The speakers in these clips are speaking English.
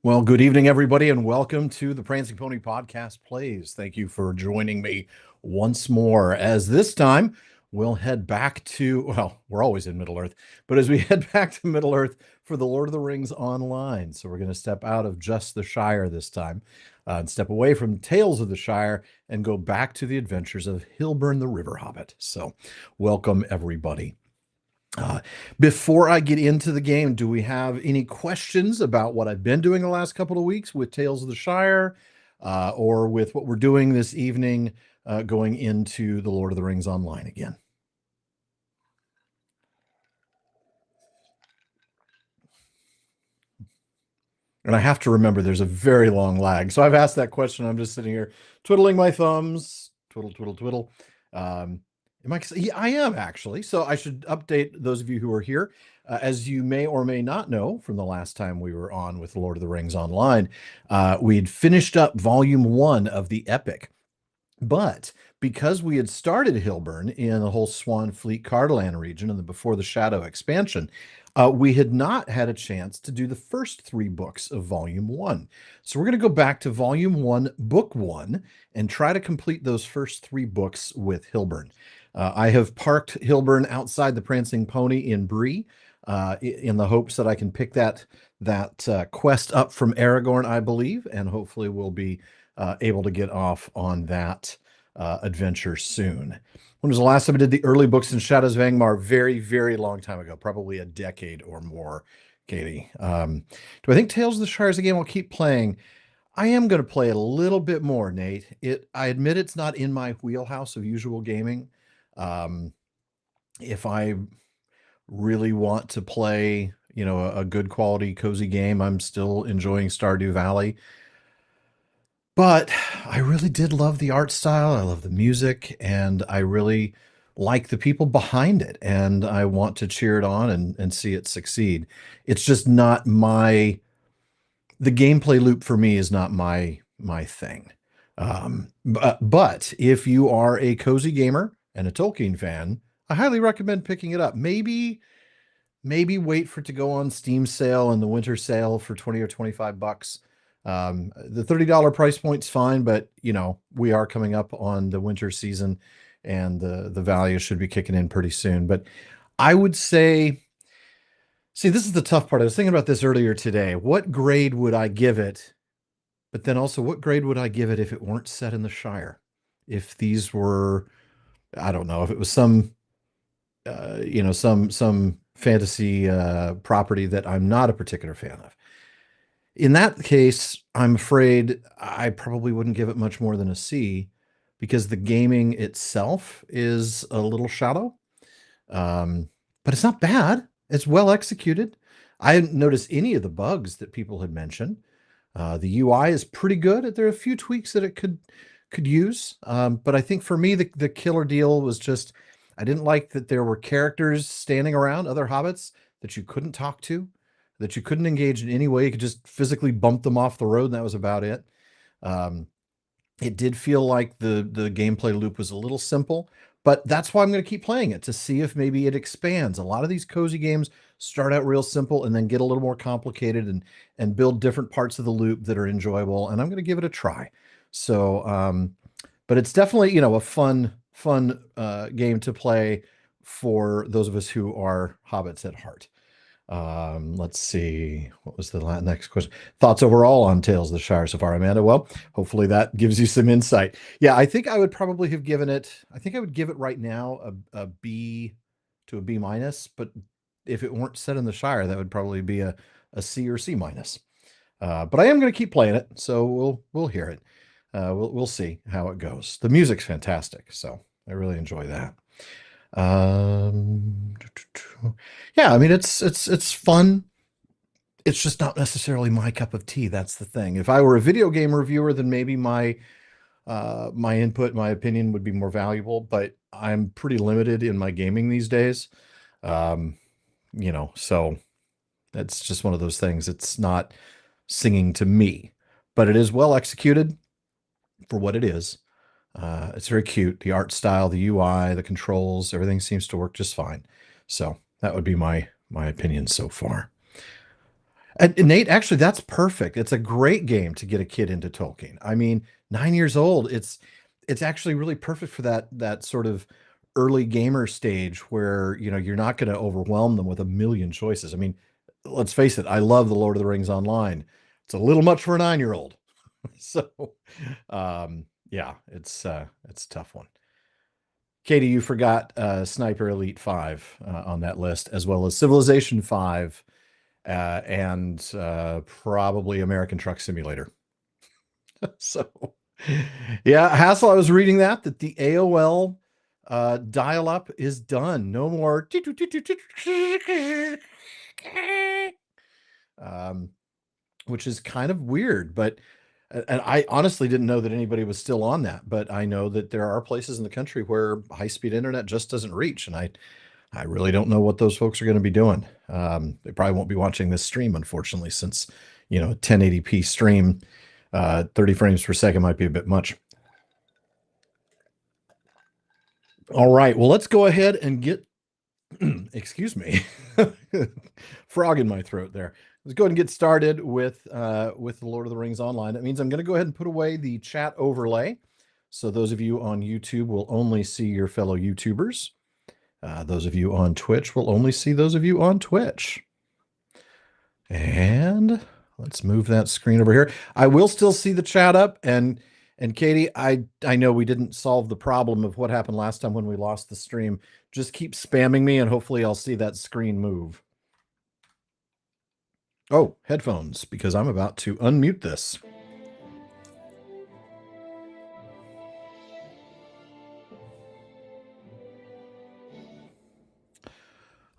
Well, good evening, everybody, and welcome to the Prancing Pony Podcast Plays. Thank you for joining me once more, as this time we'll head back to, well, we're always in Middle-earth, but as we head back to Middle-earth for the Lord of the Rings Online. So we're going to step out of just the Shire this time, and step away from Tales of the Shire and go back to the adventures of Hilbern the River Hobbit. So welcome, everybody. Before I get into the game, do we have any questions about what I've been doing the last couple of weeks with Tales of the Shire, or with what we're doing this evening, going into the Lord of the Rings Online again? And I have to remember there's a very long lag. So I've asked that question. I'm just sitting here twiddling my thumbs, twiddle, twiddle, twiddle. Yeah, I am actually. So I should update those of you who are here. As you may or may not know from the last time we were on with Lord of the Rings Online, we'd finished up volume 1 of the epic. But because we had started Hilburn in the whole Swan Fleet Cardaland region and the Before the Shadow expansion, we had not had a chance to do the first 3 books of Volume 1. So we're going to go back to Volume 1, Book 1, and try to complete those first 3 books with Hilburn. I have parked Hilburn outside the Prancing Pony in Bree, in the hopes that I can pick that quest up from Aragorn, I believe, and hopefully we'll be able to get off on that adventure soon. When was the last time I did the early books in Shadows of Angmar? Very, very long time ago, probably a decade or more, Katie. Do I think Tales of the Shire is a game I'll keep playing? I am going to play a little bit more, Nate. I admit it's not in my wheelhouse of usual gaming. If I really want to play, a good quality, cozy game. I'm still enjoying Stardew Valley. But I really did love the art style. I love the music, and I really like the people behind it. And I want to cheer it on and see it succeed. It's just not the gameplay loop for me is not my thing. But if you are a cozy gamer and a Tolkien fan, I highly recommend picking it up. Maybe wait for it to go on Steam sale and the winter sale for 20 or 25 bucks. The $30 price point's fine, but we are coming up on the winter season and the value should be kicking in pretty soon. But I would say, see, this is the tough part. I was thinking about this earlier today. What grade would I give it? But then also, what grade would I give it if it weren't set in the Shire? If these were, I don't know, if it was some fantasy property that I'm not a particular fan of. In that case, I'm afraid I probably wouldn't give it much more than a C because the gaming itself is a little shallow. But it's not bad. It's well executed. I didn't notice any of the bugs that people had mentioned. The UI is pretty good. There are a few tweaks that it could use, but I think for me the killer deal was just I didn't like that there were characters standing around, other hobbits that you couldn't talk to, that you couldn't engage in any way. You could just physically bump them off the road, and that was about it. Um, it did feel like the gameplay loop was a little simple, but that's why I'm going to keep playing it to see if maybe it expands. A lot of these cozy games start out real simple and then get a little more complicated and build different parts of the loop that are enjoyable. And I'm going to give it a try. So, but it's definitely a fun game to play for those of us who are hobbits at heart. Let's see. What was the next question? Thoughts overall on Tales of the Shire so far, Amanda? Well, hopefully that gives you some insight. Yeah, I think I would probably have given it, I think I would give it right now a B to a B minus, but if it weren't set in the Shire, that would probably be a C or C minus. But I am going to keep playing it, so we'll hear it. We'll see how it goes. The music's fantastic, so I really enjoy that. Um, yeah, I mean it's fun. It's just not necessarily my cup of tea. That's the thing. If I were a video game reviewer, then maybe my input, my opinion would be more valuable. But I'm pretty limited in my gaming these days. Um, so it's just one of those things. It's not singing to me, but it is well executed for what it is. It's very cute. The art style, the UI, the controls, everything seems to work just fine. So that would be my opinion so far. And Nate, actually, that's perfect. It's a great game to get a kid into Tolkien. I mean, 9 years old. It's actually really perfect for that sort of early gamer stage where you're not going to overwhelm them with a million choices. I mean, let's face it. I love the Lord of the Rings Online. It's a little much for a 9-year-old. So, yeah, it's a tough one. Katie, you forgot Sniper Elite 5 on that list, as well as Civilization 5 and probably American Truck Simulator. So, yeah, Hassel, I was reading that the AOL dial-up is done. No more. Which is kind of weird, but and I honestly didn't know that anybody was still on that, but I know that there are places in the country where high-speed internet just doesn't reach, and I really don't know what those folks are going to be doing. They probably won't be watching this stream, unfortunately, since 1080p stream, 30 frames per second might be a bit much. All right, well, let's go ahead and get excuse me, frog in my throat there. Let's go ahead and get started with the Lord of the Rings Online. That means I'm going to go ahead and put away the chat overlay. So those of you on YouTube will only see your fellow YouTubers. Those of you on Twitch will only see those of you on Twitch. And let's move that screen over here. I will still see the chat up. And Katie, I know we didn't solve the problem of what happened last time when we lost the stream. Just keep spamming me and hopefully I'll see that screen move. Oh, headphones, because I'm about to unmute this.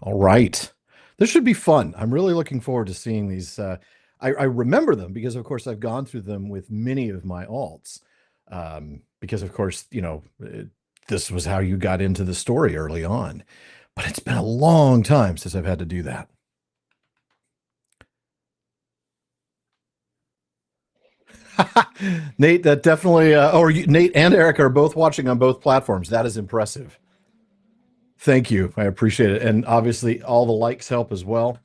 All right. This should be fun. I'm really looking forward to seeing these. I remember them because, of course, I've gone through them with many of my alts. Because, of course, this was how you got into the story early on. But it's been a long time since I've had to do that. Nate, that definitely, Nate and Eric are both watching on both platforms. That is impressive. Thank you. I appreciate it. And obviously, all the likes help as well.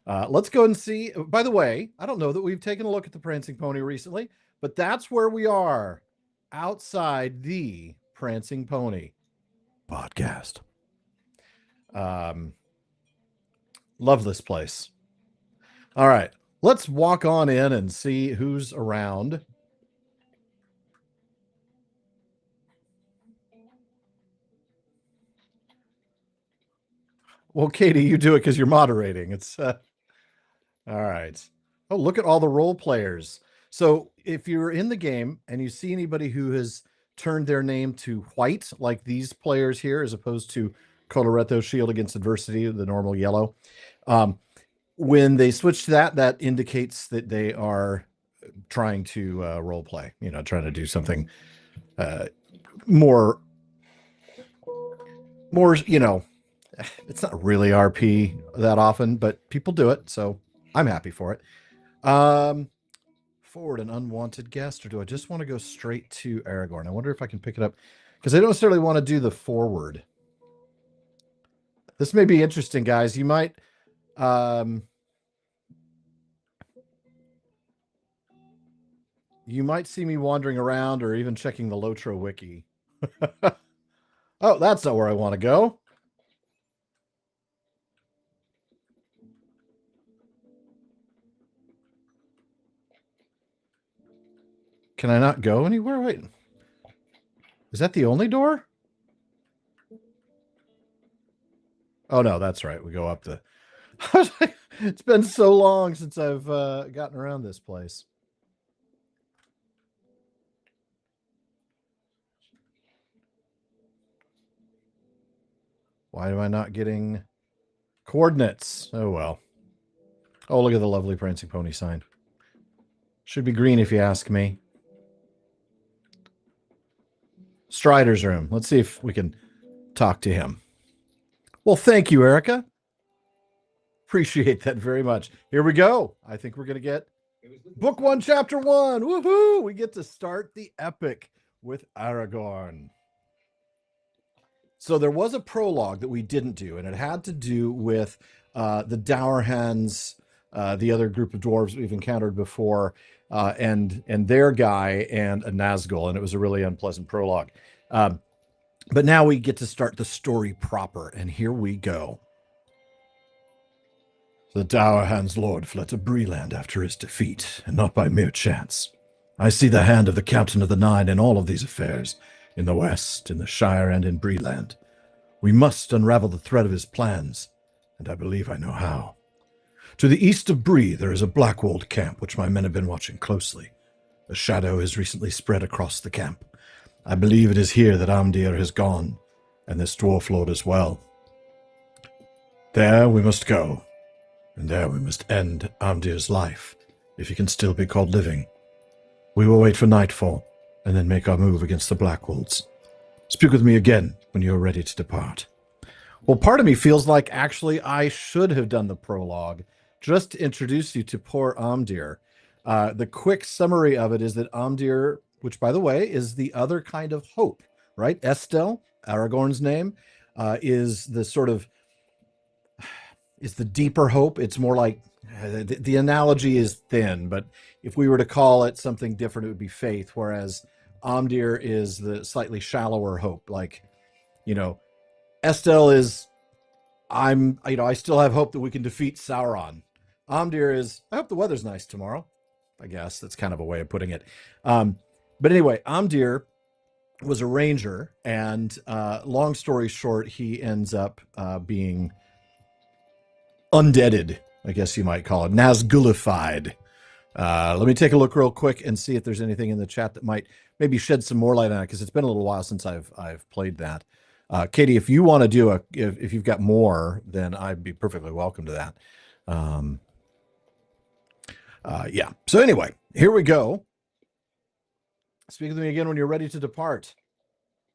Let's go and see. By the way, I don't know that we've taken a look at the Prancing Pony recently, but that's where we are, outside the Prancing Pony podcast. Love this place. All right, let's walk on in and see who's around. Well, Katie, you do it because you're moderating. It's all right. Oh, look at all the role players. So if you're in the game and you see anybody who has turned their name to white, like these players here, as opposed to Coloretto Shield Against Adversity, the normal yellow, when they switch to that, that indicates that they are trying to role play, trying to do something more, it's not really RP that often, but people do it, so I'm happy for it. Forward an unwanted guest, or do I just want to go straight to Aragorn? I wonder if I can pick it up, because I don't necessarily want to do the forward. This may be interesting, guys. You might see me wandering around or even checking the LotRO wiki. Oh, that's not where I want to go. Can I not go anywhere? Wait. Is that the only door? Oh, no, that's right. We go up the... It's been so long since I've gotten around this place. Why am I not getting coordinates? Oh, well. Oh, look at the lovely Prancing Pony sign. Should be green if you ask me. Strider's room. Let's see if we can talk to him. Well, thank you, Erica. Appreciate that very much. Here we go. I think we're going to get book 1, chapter 1. Woohoo! We get to start the epic with Aragorn. So there was a prologue that we didn't do, and it had to do with the Dourhands, the other group of dwarves we've encountered before, and their guy and a Nazgul, and it was a really unpleasant prologue. But now we get to start the story proper, and here we go. The Dourhan's lord fled to Breeland after his defeat, and not by mere chance. I see the hand of the Captain of the Nine in all of these affairs, in the West, in the Shire, and in Breeland. We must unravel the thread of his plans, and I believe I know how. To the east of Bree, there is a black-walled camp, which my men have been watching closely. A shadow has recently spread across the camp. I believe it is here that Amdir has gone, and this dwarf lord as well. There we must go, and there we must end Amdir's life, if he can still be called living. We will wait for nightfall, and then make our move against the Blackwolds. Speak with me again when you are ready to depart. Well, part of me feels like actually I should have done the prologue, just to introduce you to poor Amdir. The quick summary of it is that Amdir, which, by the way, is the other kind of hope, right? Estel, Aragorn's name, is the sort of, is the deeper hope. It's more like, the analogy is thin, but if we were to call it something different, it would be faith, whereas Amdir is the slightly shallower hope. Like, Estel is, I still have hope that we can defeat Sauron. Amdir is, I hope the weather's nice tomorrow. I guess that's kind of a way of putting it. But anyway, Amdir was a ranger, and long story short, he ends up being undeaded, I guess you might call it, Nazgulified. Let me take a look real quick and see if there's anything in the chat that might maybe shed some more light on it, because it's been a little while since I've played that. Katie, if you want to do if you've got more, then I'd be perfectly welcome to that. Yeah. So anyway, here we go. Speak with me again when you're ready to depart.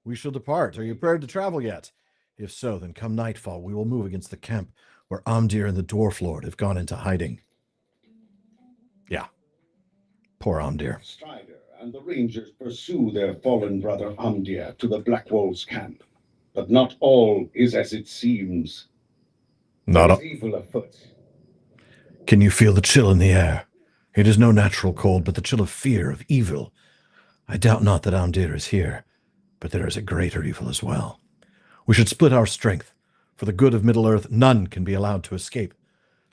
We shall depart. Are you prepared to travel yet? If so, then come nightfall, we will move against the camp where Amdir and the Dwarf Lord have gone into hiding. Yeah. Poor Amdir. Strider and the Rangers pursue their fallen brother Amdir to the Black Wolves camp. But not all is as it seems. There is evil afoot. Can you feel the chill in the air? It is no natural cold, but the chill of fear, of evil. I doubt not that Amdir is here, but there is a greater evil as well. We should split our strength. For the good of Middle-earth, none can be allowed to escape.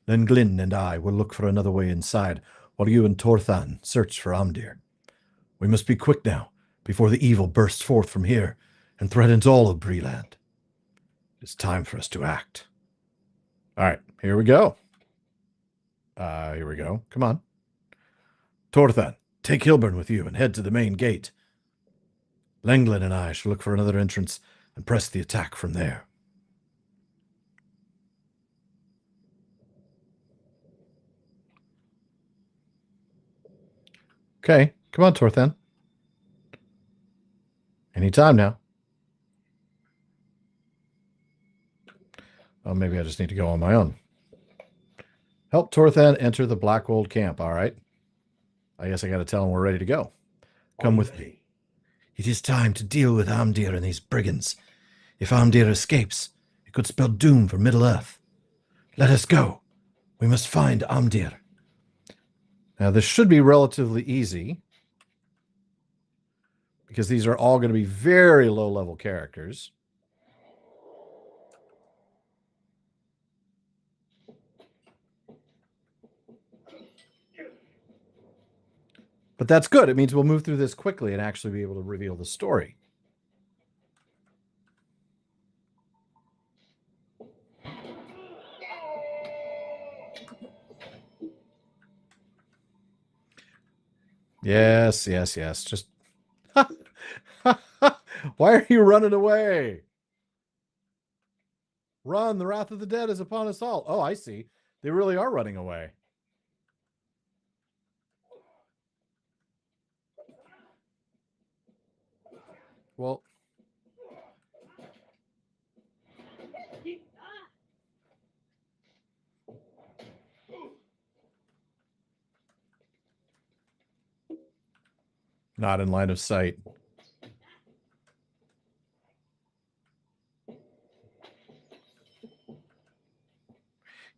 Then Glyn and I will look for another way inside, while you and Torthan search for Amdir. We must be quick now, before the evil bursts forth from here and threatens all of Breeland. It's time for us to act. All right, here we go. Here we go. Come on. Torthan, take Hilbern with you and head to the main gate. Lenglin and I shall look for another entrance and press the attack from there. Okay, come on, Torthan. Anytime now. Oh, maybe I just need to go on my own. Help Torthan enter the Blackwold camp. All right. I guess I got to tell him we're ready to go. Come with me. It is time to deal with Amdir and these brigands. If Amdir escapes, it could spell doom for Middle-earth. Let us go. We must find Amdir. Now, this should be relatively easy, because these are all going to be very low-level characters. But that's good. It means we'll move through this quickly and actually be able to reveal the story. Yes, yes, yes. Just why are you running away? Run, the wrath of the dead is upon us all. Oh, I see. They really are running away. Well, not in line of sight.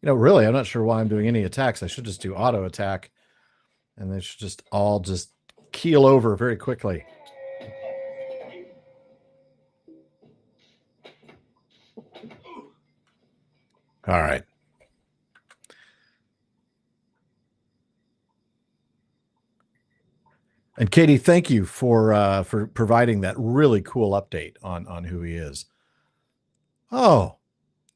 Really, I'm not sure why I'm doing any attacks. I should just do auto attack, and they should just all just keel over very quickly. All right. And Katie, thank you for providing that really cool update on who he is. Oh,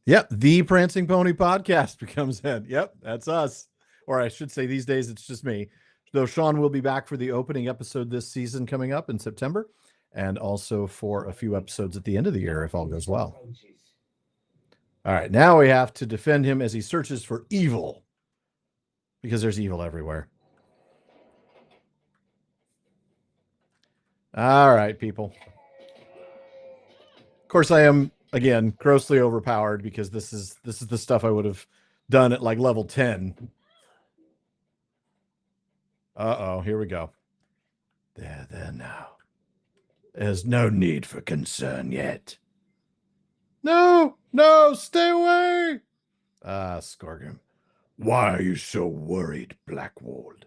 yep. The Prancing Pony podcast becomes head. Yep, that's us. Or I should say these days it's just me. Though Sean will be back for the opening episode this season coming up in September, and also for a few episodes at the end of the year if all goes well. All right, now we have to defend him as he searches for evil, because there's evil everywhere. All right, people. Of course, I am, again, grossly overpowered, because this is the stuff I would have done at like level 10. Uh-oh, here we go. There now. There's no need for concern yet. No, stay away. Skorgrim. Why are you so worried, Blackwold?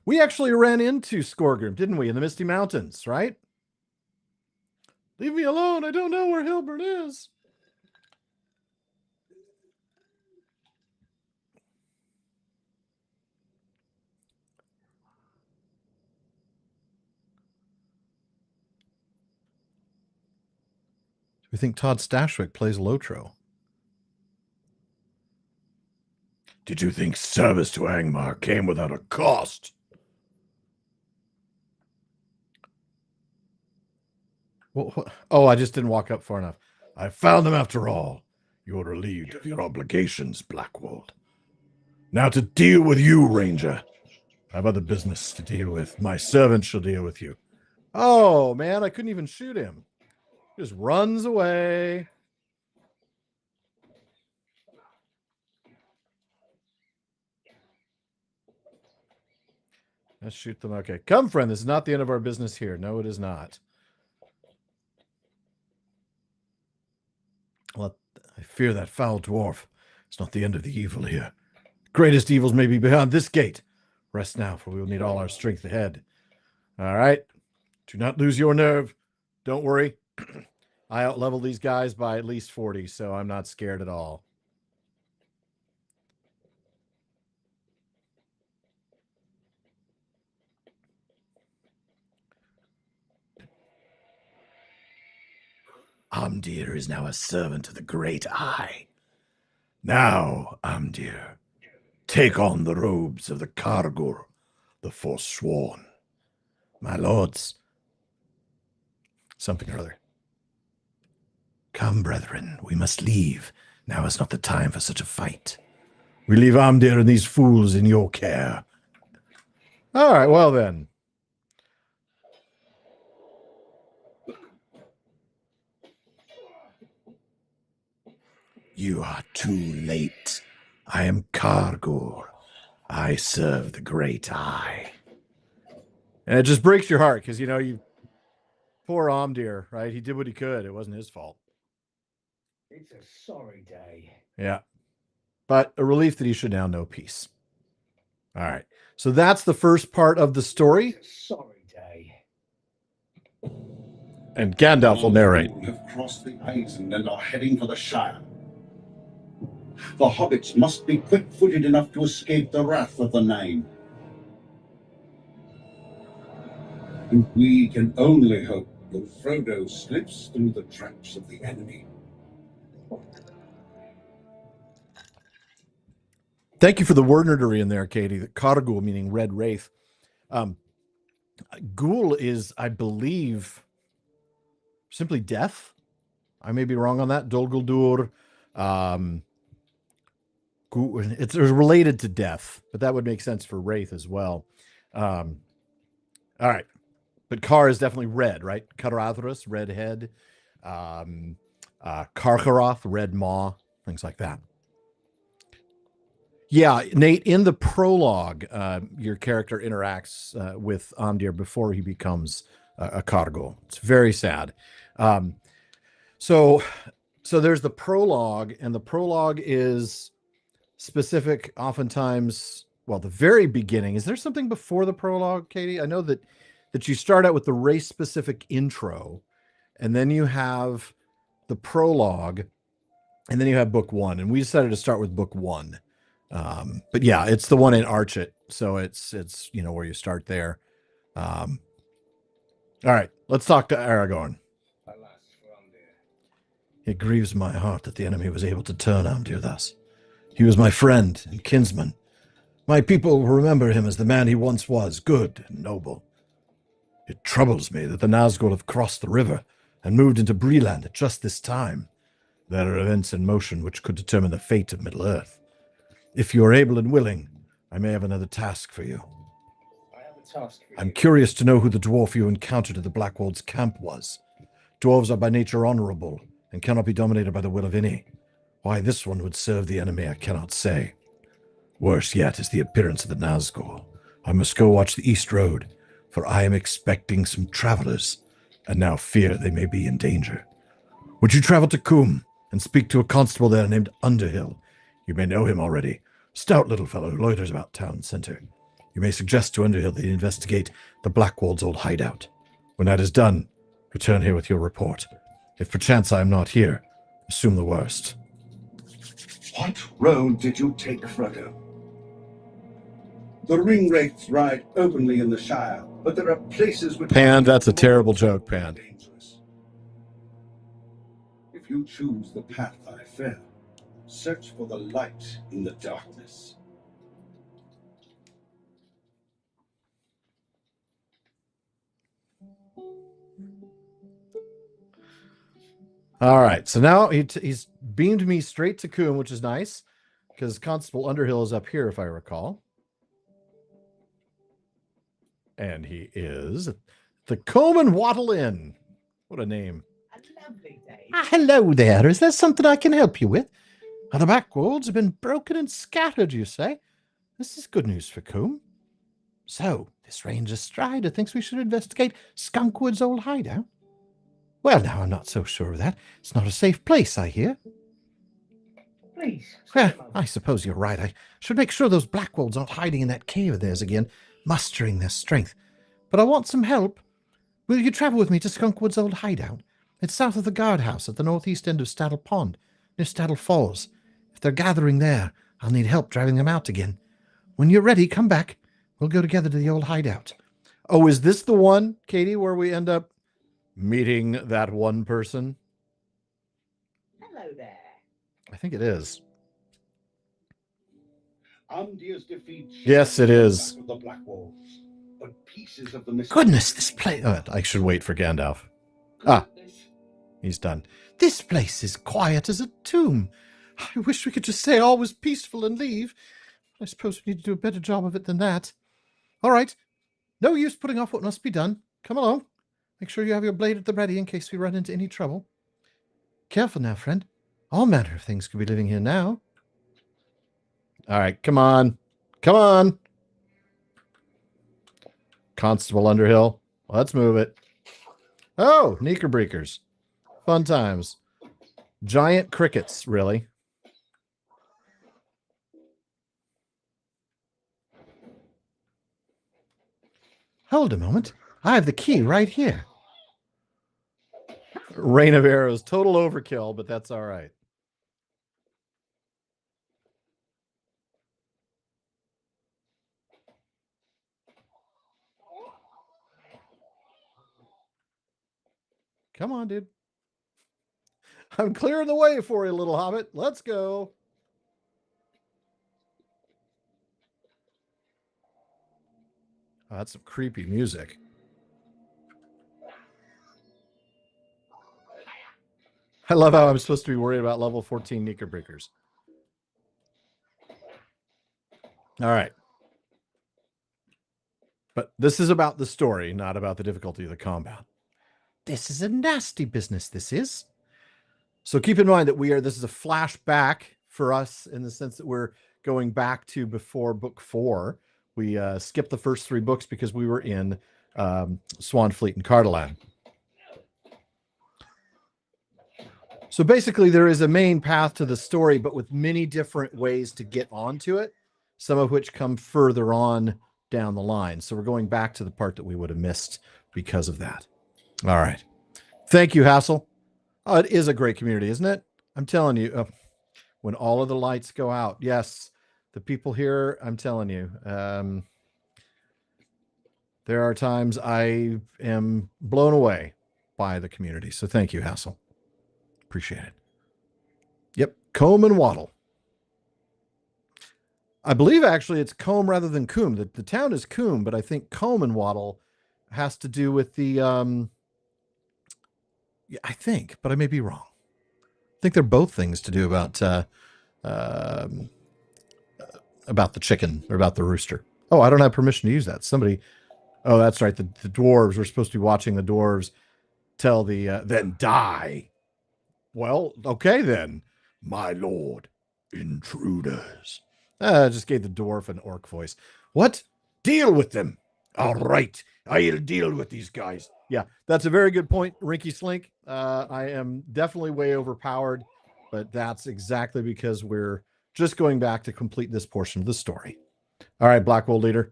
We actually ran into Skorgrim, didn't we, in the Misty Mountains, right? Leave me alone. I don't know where Hilbern is. We think Todd Stashwick plays LotRO. Did you think service to Angmar came without a cost? Oh, I just didn't walk up far enough. I found them after all. You're relieved of your obligations, Blackwold. Now to deal with you, Ranger. I have other business to deal with. My servant shall deal with you. Oh, man, I couldn't even shoot him. He just runs away. Let's shoot them. Okay. Come, friend. This is not the end of our business here. No, it is not. Well, I fear that foul dwarf. It's not the end of the evil here. Greatest evils may be beyond this gate. Rest now, for we will need all our strength ahead. All right. Do not lose your nerve. Don't worry. I outleveled these guys by at least 40, so I'm not scared at all. Amdir is now a servant of the Great Eye. Now, Amdir, take on the robes of the Kargur, the Forsworn. My lords, something or other. Come, brethren, we must leave. Now is not the time for such a fight. We leave Amdir and these fools in your care. All right, well then. You are too late. I am Kargur. I serve the Great Eye. And it just breaks your heart because, you poor Amdir, right? He did what he could. It wasn't his fault. It's a sorry day. Yeah. But a relief that he should now know peace. All right. So that's the first part of the story. It's a sorry day. And Gandalf will narrate. Have crossed the Eisen and are heading for the Shire. The hobbits must be quick-footed enough to escape the wrath of the Nine. And we can only hope that Frodo slips through the traps of the enemy. Thank you for the word nerdery in there, Katie. Kargul meaning red wraith. Ghoul is, I believe, simply death. I may be wrong on that. Dol Guldur. It's related to death, but that would make sense for wraith as well. All right. But Kar is definitely red, right? Karathras, red head. Karkaroth, red maw, things like that. Yeah, Nate, in the prologue, your character interacts with Amdir before he becomes a Kargul. It's very sad. So there's the prologue, and the prologue is specific oftentimes. Well, the very beginning. Is there something before the prologue, Katie? I know that you start out with the race-specific intro, and then you have the prologue, and then you have book one. And we decided to start with book one. But yeah, it's the one in Archit, so it's where you start there. All right, let's talk to Aragorn. It grieves my heart that the enemy was able to turn Amdir thus. He was my friend and kinsman. My people will remember him as the man he once was, good and noble. It troubles me that the Nazgul have crossed the river and moved into Breeland at just this time. There are events in motion which could determine the fate of Middle-earth. If you are able and willing, I may have another task for you. I have a task for you. I'm curious to know who the dwarf you encountered at the Blackwold's camp was. Dwarves are by nature honorable and cannot be dominated by the will of any. Why this one would serve the enemy, I cannot say. Worse yet is the appearance of the Nazgul. I must go watch the East Road, for I am expecting some travelers, and now fear they may be in danger. Would you travel to Coombe and speak to a constable there named Underhill? You may know him already. Stout little fellow who loiters about town centre. You may suggest to Underhill that he investigate the Blackwald's old hideout. When that is done, return here with your report. If perchance I am not here, assume the worst. What road did you take, Frodo? The ringwraiths ride openly in the Shire, but there are places which... Pan, that's a terrible joke, Pan. Dangerous. If you choose the path I fear, search for the light in the darkness. All right. So now he's beamed me straight to Coombe, which is nice because Constable Underhill is up here, if I recall. And he is the Combe and Wattle Inn. What a name. A lovely day. Hello there. Is there something I can help you with? The back roads have been broken and scattered, you say? This is good news for Coombe. So, this Ranger Strider thinks we should investigate Skunkwood's old hideout? Well, now, I'm not so sure of that. It's not a safe place, I hear. Please. Well, I suppose you're right. I should make sure those Blackwolves aren't hiding in that cave of theirs again, mustering their strength. But I want some help. Will you travel with me to Skunkwood's old hideout? It's south of the guardhouse at the northeast end of Staddle Pond, near Staddle Falls. If they're gathering there, I'll need help driving them out again. When you're ready, come back. We'll go together to the old hideout. Oh, is this the one, Katie, where we end up meeting that one person? Hello there. I think it is. Amdir's defeat. Yes, it is. The Black Wolves, but pieces of the Goodness, this place. I should wait for Gandalf. Ah, he's done. This place is quiet as a tomb. I wish we could just say all was peaceful and leave. I suppose we need to do a better job of it than that. All right. No use putting off what must be done. Come along. Make sure you have your blade at the ready in case we run into any trouble. Careful now, friend. All manner of things could be living here now. All right, come on. Come on. Constable Underhill. Let's move it. Oh, Knickerbreakers. Fun times. Giant crickets, really. Hold a moment. I have the key right here. Rain of arrows. Total overkill, but that's all right. Come on, dude. I'm clearing the way for you, little hobbit. Let's go. Oh, that's some creepy music. I love how I'm supposed to be worried about level 14 Knickerbreakers. All right. But this is about the story, not about the difficulty of the combat. This is a nasty business, this is. So keep in mind that this is a flashback for us in the sense that we're going back to before book 4. We skipped the first 3 books because we were in Swanfleet and Cardolan. So basically there is a main path to the story, but with many different ways to get onto it, some of which come further on down the line. So we're going back to the part that we would have missed because of that. All right. Thank you, Hassel. Oh, it is a great community, isn't it? I'm telling you, when all of the lights go out, yes, the people here, I'm telling you, there are times I am blown away by the community. So thank you, Hassel. Appreciate it. Yep, Combe and Wattle. I believe actually it's Combe rather than Coombe. The town is Coombe, but I think Combe and Wattle has to do with the yeah, I think, but I may be wrong. I think they're both things to do about the chicken or about the rooster. Oh, I don't have permission to use that. Somebody. Oh, that's right. The dwarves. We're supposed to be watching the dwarves tell the then die. Well, okay then, my lord. Intruders. I just gave the dwarf an orc voice. What? Deal with them. All right. I'll deal with these guys. Yeah, that's a very good point, Rinky Slink. I am definitely way overpowered, but that's exactly because we're just going back to complete this portion of the story. All right, Blackwell leader.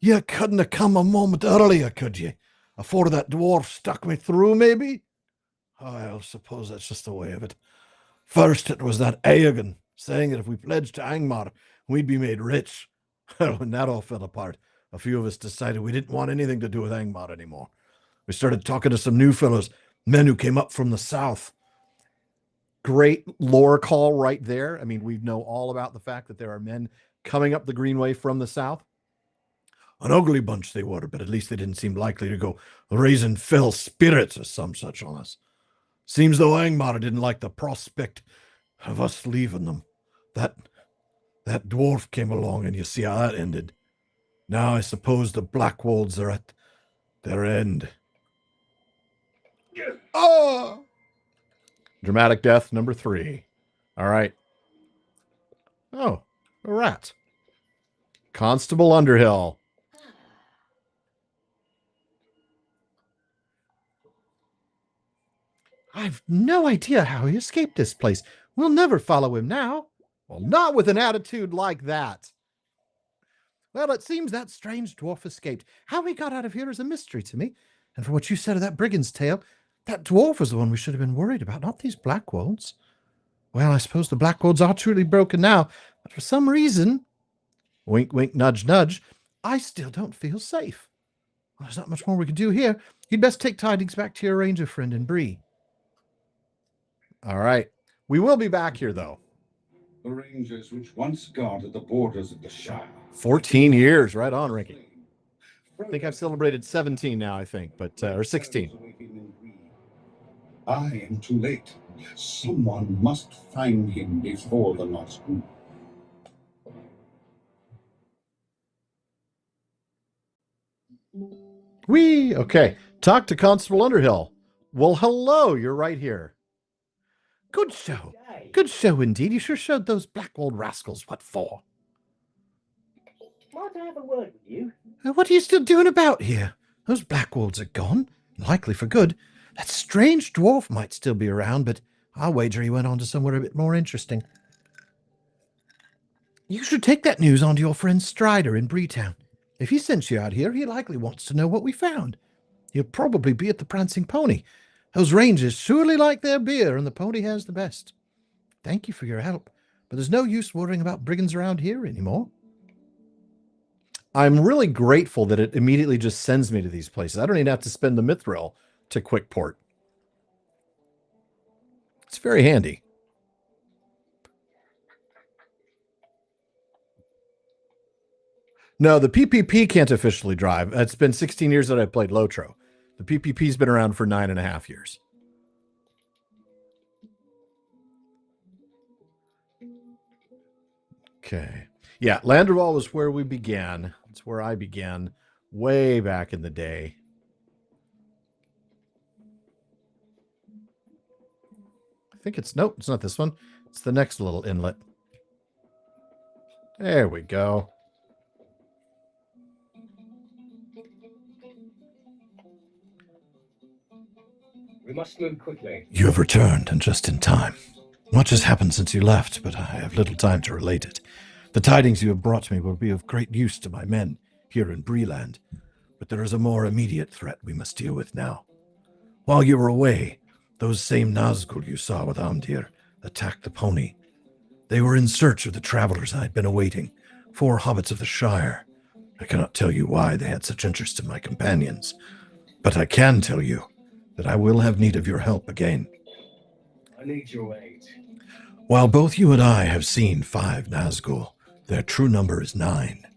You couldn't have come a moment earlier, could you? Afore that dwarf stuck me through, maybe? I suppose that's just the way of it. First, it was that Aegon saying that if we pledged to Angmar, we'd be made rich. When that all fell apart, a few of us decided we didn't want anything to do with Angmar anymore. We started talking to some new fellows, men who came up from the south. Great lore call right there. I mean, we know all about the fact that there are men coming up the Greenway from the south. An ugly bunch they were, but at least they didn't seem likely to go raising fell spirits or some such on us. Seems though Angmar didn't like the prospect of us leaving them. That dwarf came along, and you see how that ended. Now I suppose the Blackwolds are at their end. Oh! Dramatic death number 3. All right. Oh, a rat. Constable Underhill. I've no idea how he escaped this place. We'll never follow him now. Well, not with an attitude like that. Well, it seems that strange dwarf escaped. How he got out of here is a mystery to me. And from what you said of that brigand's tale, that dwarf was the one we should have been worried about, not these Blackwolds. Well, I suppose the Blackwolds are truly broken now, but for some reason, wink, wink, nudge, nudge, I still don't feel safe. Well, there's not much more we can do here. You'd best take tidings back to your ranger friend in Bree. All right. We will be back here, though. The rangers which once guarded the borders of the Shire. 14 years, right on, Ricky. I think I've celebrated 17 now, I think, but or 16. I am too late. Someone must find him before the Nazgûl. Whee! Okay. Talk to Constable Underhill. Well, hello. You're right here. Good show. Good show indeed. You sure showed those Blackwold rascals what for. Might I have a word with you? What are you still doing about here? Those Blackwolds are gone, likely for good. That strange dwarf might still be around, but I'll wager he went on to somewhere a bit more interesting. You should take that news on to your friend Strider in Breetown. If he sent you out here, he likely wants to know what we found. He'll probably be at the Prancing Pony. Those rangers surely like their beer, and the pony has the best. Thank you for your help, but there's no use worrying about brigands around here anymore. I'm really grateful that it immediately just sends me to these places. I don't even have to spend the mithril to quick port. It's very handy. No, the PPP can't officially drive. It's been 16 years that I've played LotRO. The PPP's been around for 9.5 years. Okay. Yeah, Landerwall was where we began. It's where I began way back in the day. I think it's, nope, it's not this one. It's the next little inlet. There we go. We must move quickly. You have returned, and just in time. Much has happened since you left, but I have little time to relate it. The tidings you have brought me will be of great use to my men here in Breeland, but there is a more immediate threat we must deal with now. While you were away, those same Nazgûl you saw with Amdir attacked the pony. They were in search of the travelers I had been awaiting, 4 hobbits of the Shire. I cannot tell you why they had such interest in my companions, but I can tell you that I will have need of your help again. I need your aid. While both you and I have seen 5 Nazgûl, their true number is 9.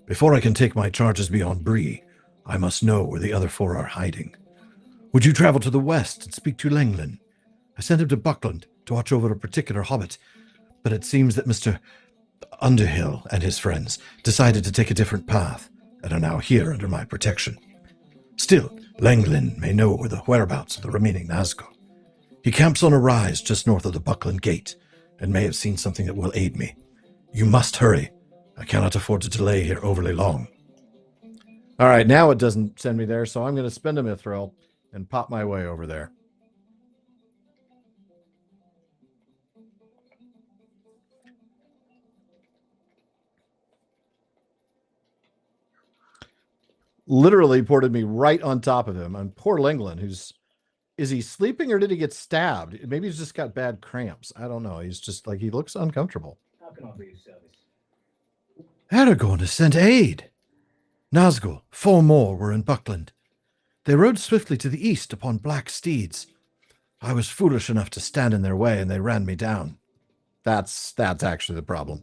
Before I can take my charges beyond Bree, I must know where the other 4 are hiding. Would you travel to the west and speak to Lenglin? I sent him to Buckland to watch over a particular hobbit, but it seems that Mr. Underhill and his friends decided to take a different path and are now here under my protection. Still, Lenglin may know where the whereabouts of the remaining Nazgûl. He camps on a rise just north of the Buckland Gate and may have seen something that will aid me. You must hurry. I cannot afford to delay here overly long. All right, now it doesn't send me there, so I'm going to spend a mithril and pop my way over there. Literally ported me right on top of him. And poor Lenglin, who's... Is he sleeping or did he get stabbed? Maybe he's just got bad cramps. I don't know. He's just like, he looks uncomfortable. How can I be of service? Aragorn has sent aid. Nazgûl, 4 more were in Buckland. They rode swiftly to the east upon black steeds. I was foolish enough to stand in their way, and they ran me down. That's actually the problem.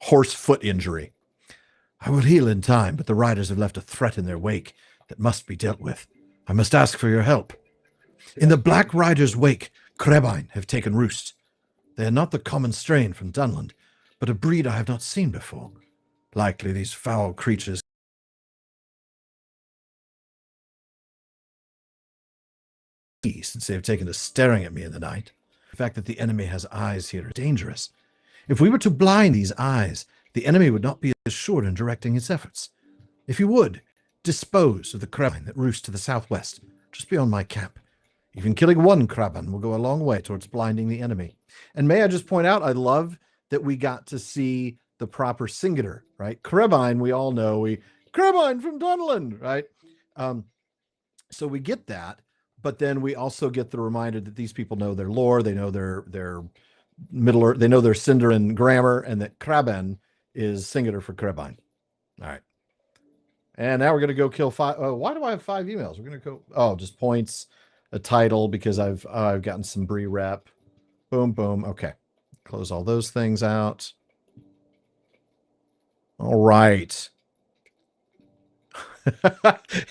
Horse foot injury. I will heal in time, but the riders have left a threat in their wake that must be dealt with. I must ask for your help. In the Black Rider's wake, Crebine have taken roost. They are not the common strain from Dunland, but a breed I have not seen before. Likely these foul creatures since they have taken to staring at me in the night. The fact that the enemy has eyes here is dangerous. If we were to blind these eyes, the enemy would not be assured in directing its efforts. If you would, dispose of the Crebine that roost to the southwest, just beyond my camp. Even killing one Crebine will go a long way towards blinding the enemy. And may I just point out, I love that we got to see the proper singular, right? Crebine, we all know, Crebine from Dunland, right? So we get that, but then we also get the reminder that these people know their lore, they know their Middle Earth, they know their Sindarin grammar, and that Crebine is singular for Crebine. All right. And now we're going to go kill 5. Oh, why do I have 5 emails? We're going to go, just points, a title, because I've gotten some Bree rep. Boom, boom. Okay. Close all those things out. All right.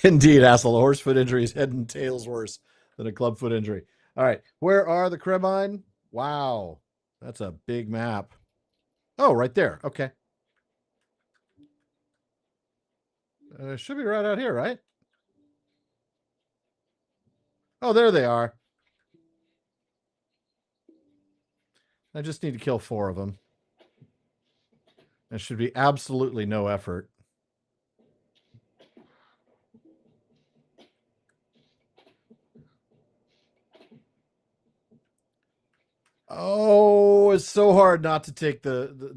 Indeed, Hassel. A horse foot injury is head and tails worse than a club foot injury. All right. Where are the Crebine? Wow. That's a big map. Oh, right there. Okay. Should be right out here, right? Oh, there they are. I just need to kill 4 of them. It should be absolutely no effort. Oh, it's so hard not to take the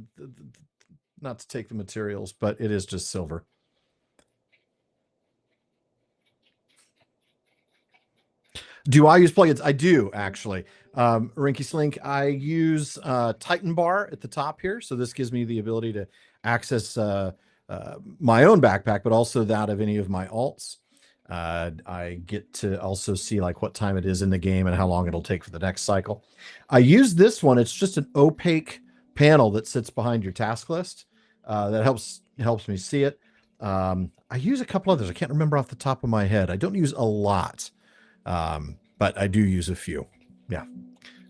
materials, but it is just silver. Do I use plugins? I do, actually. Rinky Slink, I use Titan Bar at the top here. So this gives me the ability to access my own backpack, but also that of any of my alts. I get to also see like what time it is in the game and how long it'll take for the next cycle. I use this one. It's just an opaque panel that sits behind your task list. That helps me see it. I use a couple others. I can't remember off the top of my head. I don't use a lot. But I do use a few. Yeah.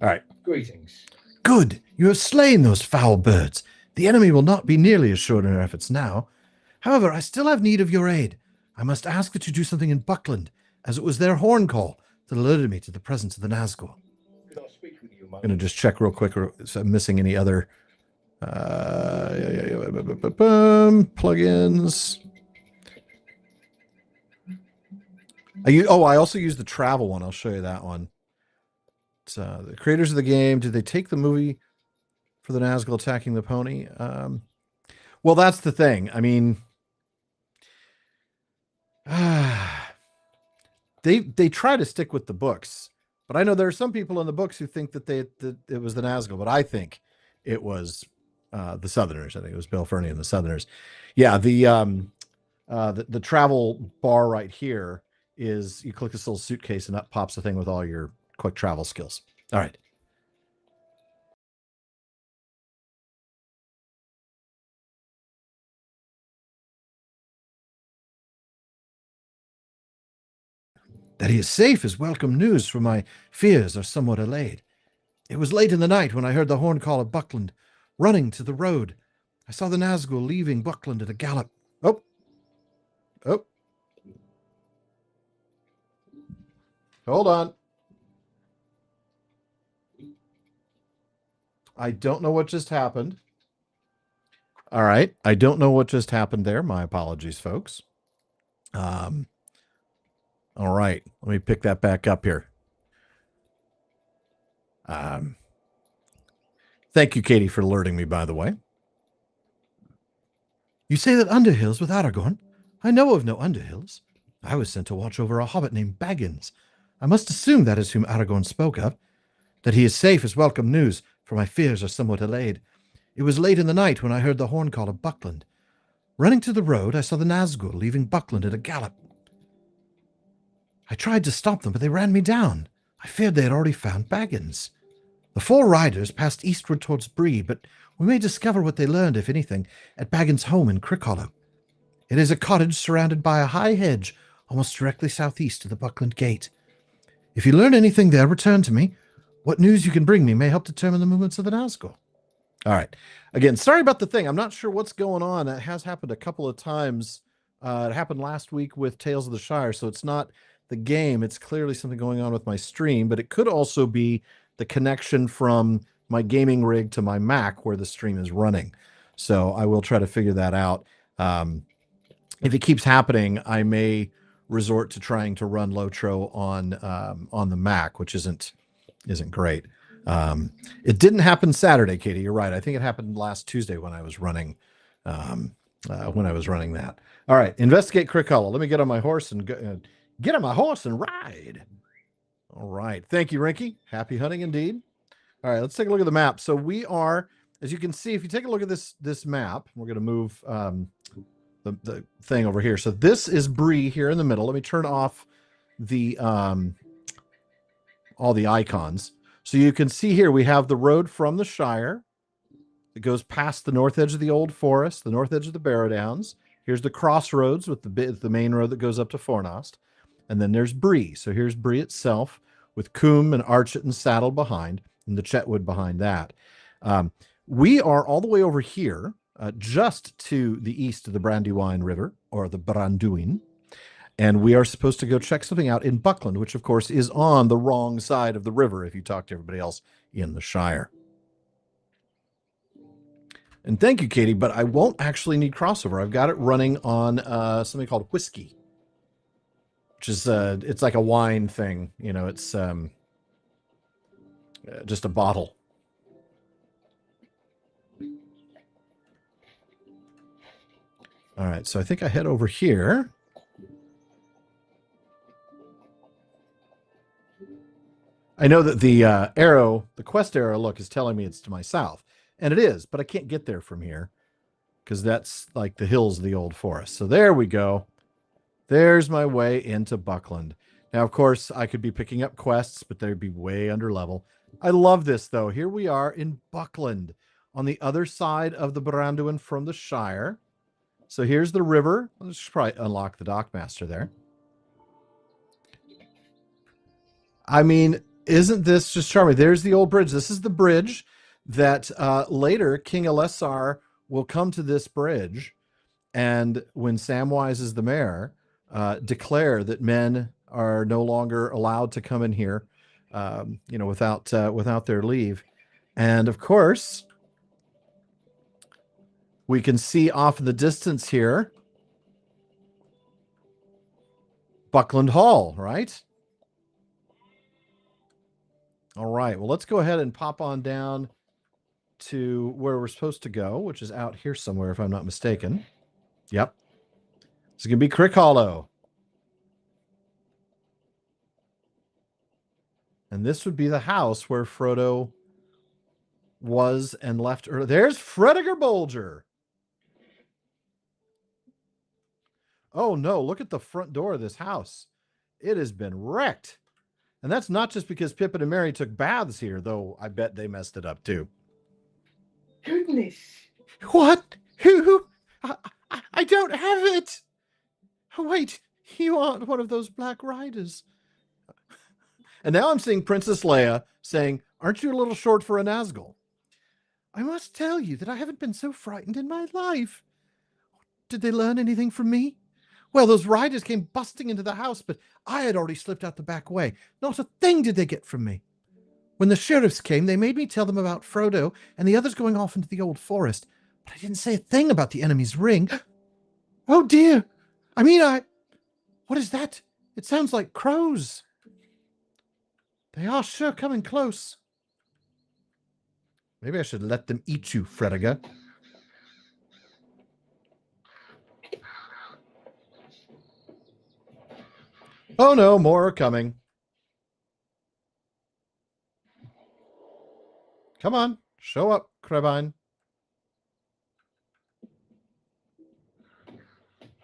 All right. Greetings. Good. You have slain those foul birds. The enemy will not be nearly as sure in their efforts now. However, I still have need of your aid. I must ask that you do something in Buckland, as it was their horn call that alerted me to the presence of the Nazgul. Could I speak with you, I'm going to just check real quick if I'm missing any other plugins. I also use the travel one. I'll show you that one. It's, the creators of the game, did they take the movie for the Nazgul attacking the pony? Well, that's the thing. I mean, they try to stick with the books, but I know there are some people in the books who think that it was the Nazgul, but I think it was the Southerners. I think it was Bill Fernie and the Southerners. Yeah, the travel bar right here is you click this little suitcase and up pops the thing with all your quick travel skills. All right. That he is safe is welcome news, for my fears are somewhat allayed. It was late in the night when I heard the horn call of Buckland, running to the road. I saw the Nazgul leaving Buckland at a gallop. Oh. Hold on. I don't know what just happened. All right. I don't know what just happened there. My apologies, folks. All right. Let me pick that back up here. Thank you, Katie, for alerting me, by the way. You say that Underhill's with Aragorn? I know of no Underhills. I was sent to watch over a hobbit named Baggins. I must assume that is whom Aragorn spoke of. That he is safe is welcome news, for my fears are somewhat allayed. It was late in the night when I heard the horn call of Buckland. Running to the road, I saw the Nazgul leaving Buckland at a gallop. I tried to stop them, but they ran me down. I feared they had already found Baggins. The 4 riders passed eastward towards Bree, but we may discover what they learned, if anything, at Baggins' home in Crickhollow. It is a cottage surrounded by a high hedge, almost directly southeast of the Buckland Gate. If you learn anything there, return to me. What news you can bring me may help determine the movements of the Nazgul. All right. Again, sorry about the thing. I'm not sure what's going on. That has happened a couple of times. It happened last week with Tales of the Shire, so it's not the game. It's clearly something going on with my stream, but it could also be the connection from my gaming rig to my Mac where the stream is running. So I will try to figure that out. If it keeps happening, I may resort to trying to run LotRO on the Mac, which isn't great. It didn't happen Saturday, Katie. You're right. I think it happened last Tuesday when I was running that. All right, investigate Crick Hollow. Let me get on my horse and ride. All right, thank you, Rinky. Happy hunting indeed. All right, let's take a look at the map. So we are, as you can see, if you take a look at this map, we're going to move the thing over here. So this is Bree here in the middle. Let me turn off the all the icons. So you can see here we have the road from the Shire. It goes past the north edge of the Old Forest, the north edge of the Barrow Downs. Here's the crossroads with the main road that goes up to Fornost. And then there's Bree. So here's Bree itself with Coombe and Archet and Saddle behind, and the Chetwood behind that. We are all the way over here, just to the east of the Brandywine River, or the Branduin. And we are supposed to go check something out in Buckland, which, of course, is on the wrong side of the river if you talk to everybody else in the Shire. And thank you, Katie, but I won't actually need crossover. I've got it running on something called Whiskey, which is it's like a wine thing. You know, it's just a bottle. All right, so I think I head over here. I know that the arrow, the quest arrow look is telling me it's to my south. And it is, but I can't get there from here because that's like the hills of the Old Forest. So there we go. There's my way into Buckland. Now, of course, I could be picking up quests, but they'd be way under level. I love this, though. Here we are in Buckland on the other side of the Branduin from the Shire. So here's the river. Let's probably unlock the Dockmaster there. I mean, isn't this just charming? There's the old bridge. This is the bridge that later King Elessar will come to this bridge, and when Samwise is the mayor, declare that men are no longer allowed to come in here, without their leave. And of course, we can see off in the distance here, Buckland Hall, right? All right, well, let's go ahead and pop on down to where we're supposed to go, which is out here somewhere, if I'm not mistaken. Yep. It's going to be Crick Hollow. And this would be the house where Frodo was and left. There's Frediger Bolger. Oh, no, look at the front door of this house. It has been wrecked. And that's not just because Pippin and Merry took baths here, though I bet they messed it up, too. Goodness. What? Who? I don't have it. Oh, wait, you aren't one of those Black Riders. And now I'm seeing Princess Leia saying, aren't you a little short for a Nazgul? I must tell you that I haven't been so frightened in my life. Did they learn anything from me? Well, those riders came busting into the house, but I had already slipped out the back way. Not a thing did they get from me. When the sheriffs came, they made me tell them about Frodo and the others going off into the Old Forest, but I didn't say a thing about the enemy's ring. Oh, dear. What is that? It sounds like crows. They are sure coming close. Maybe I should let them eat you, Frediger. Oh no, more are coming. Come on, show up, Krebine.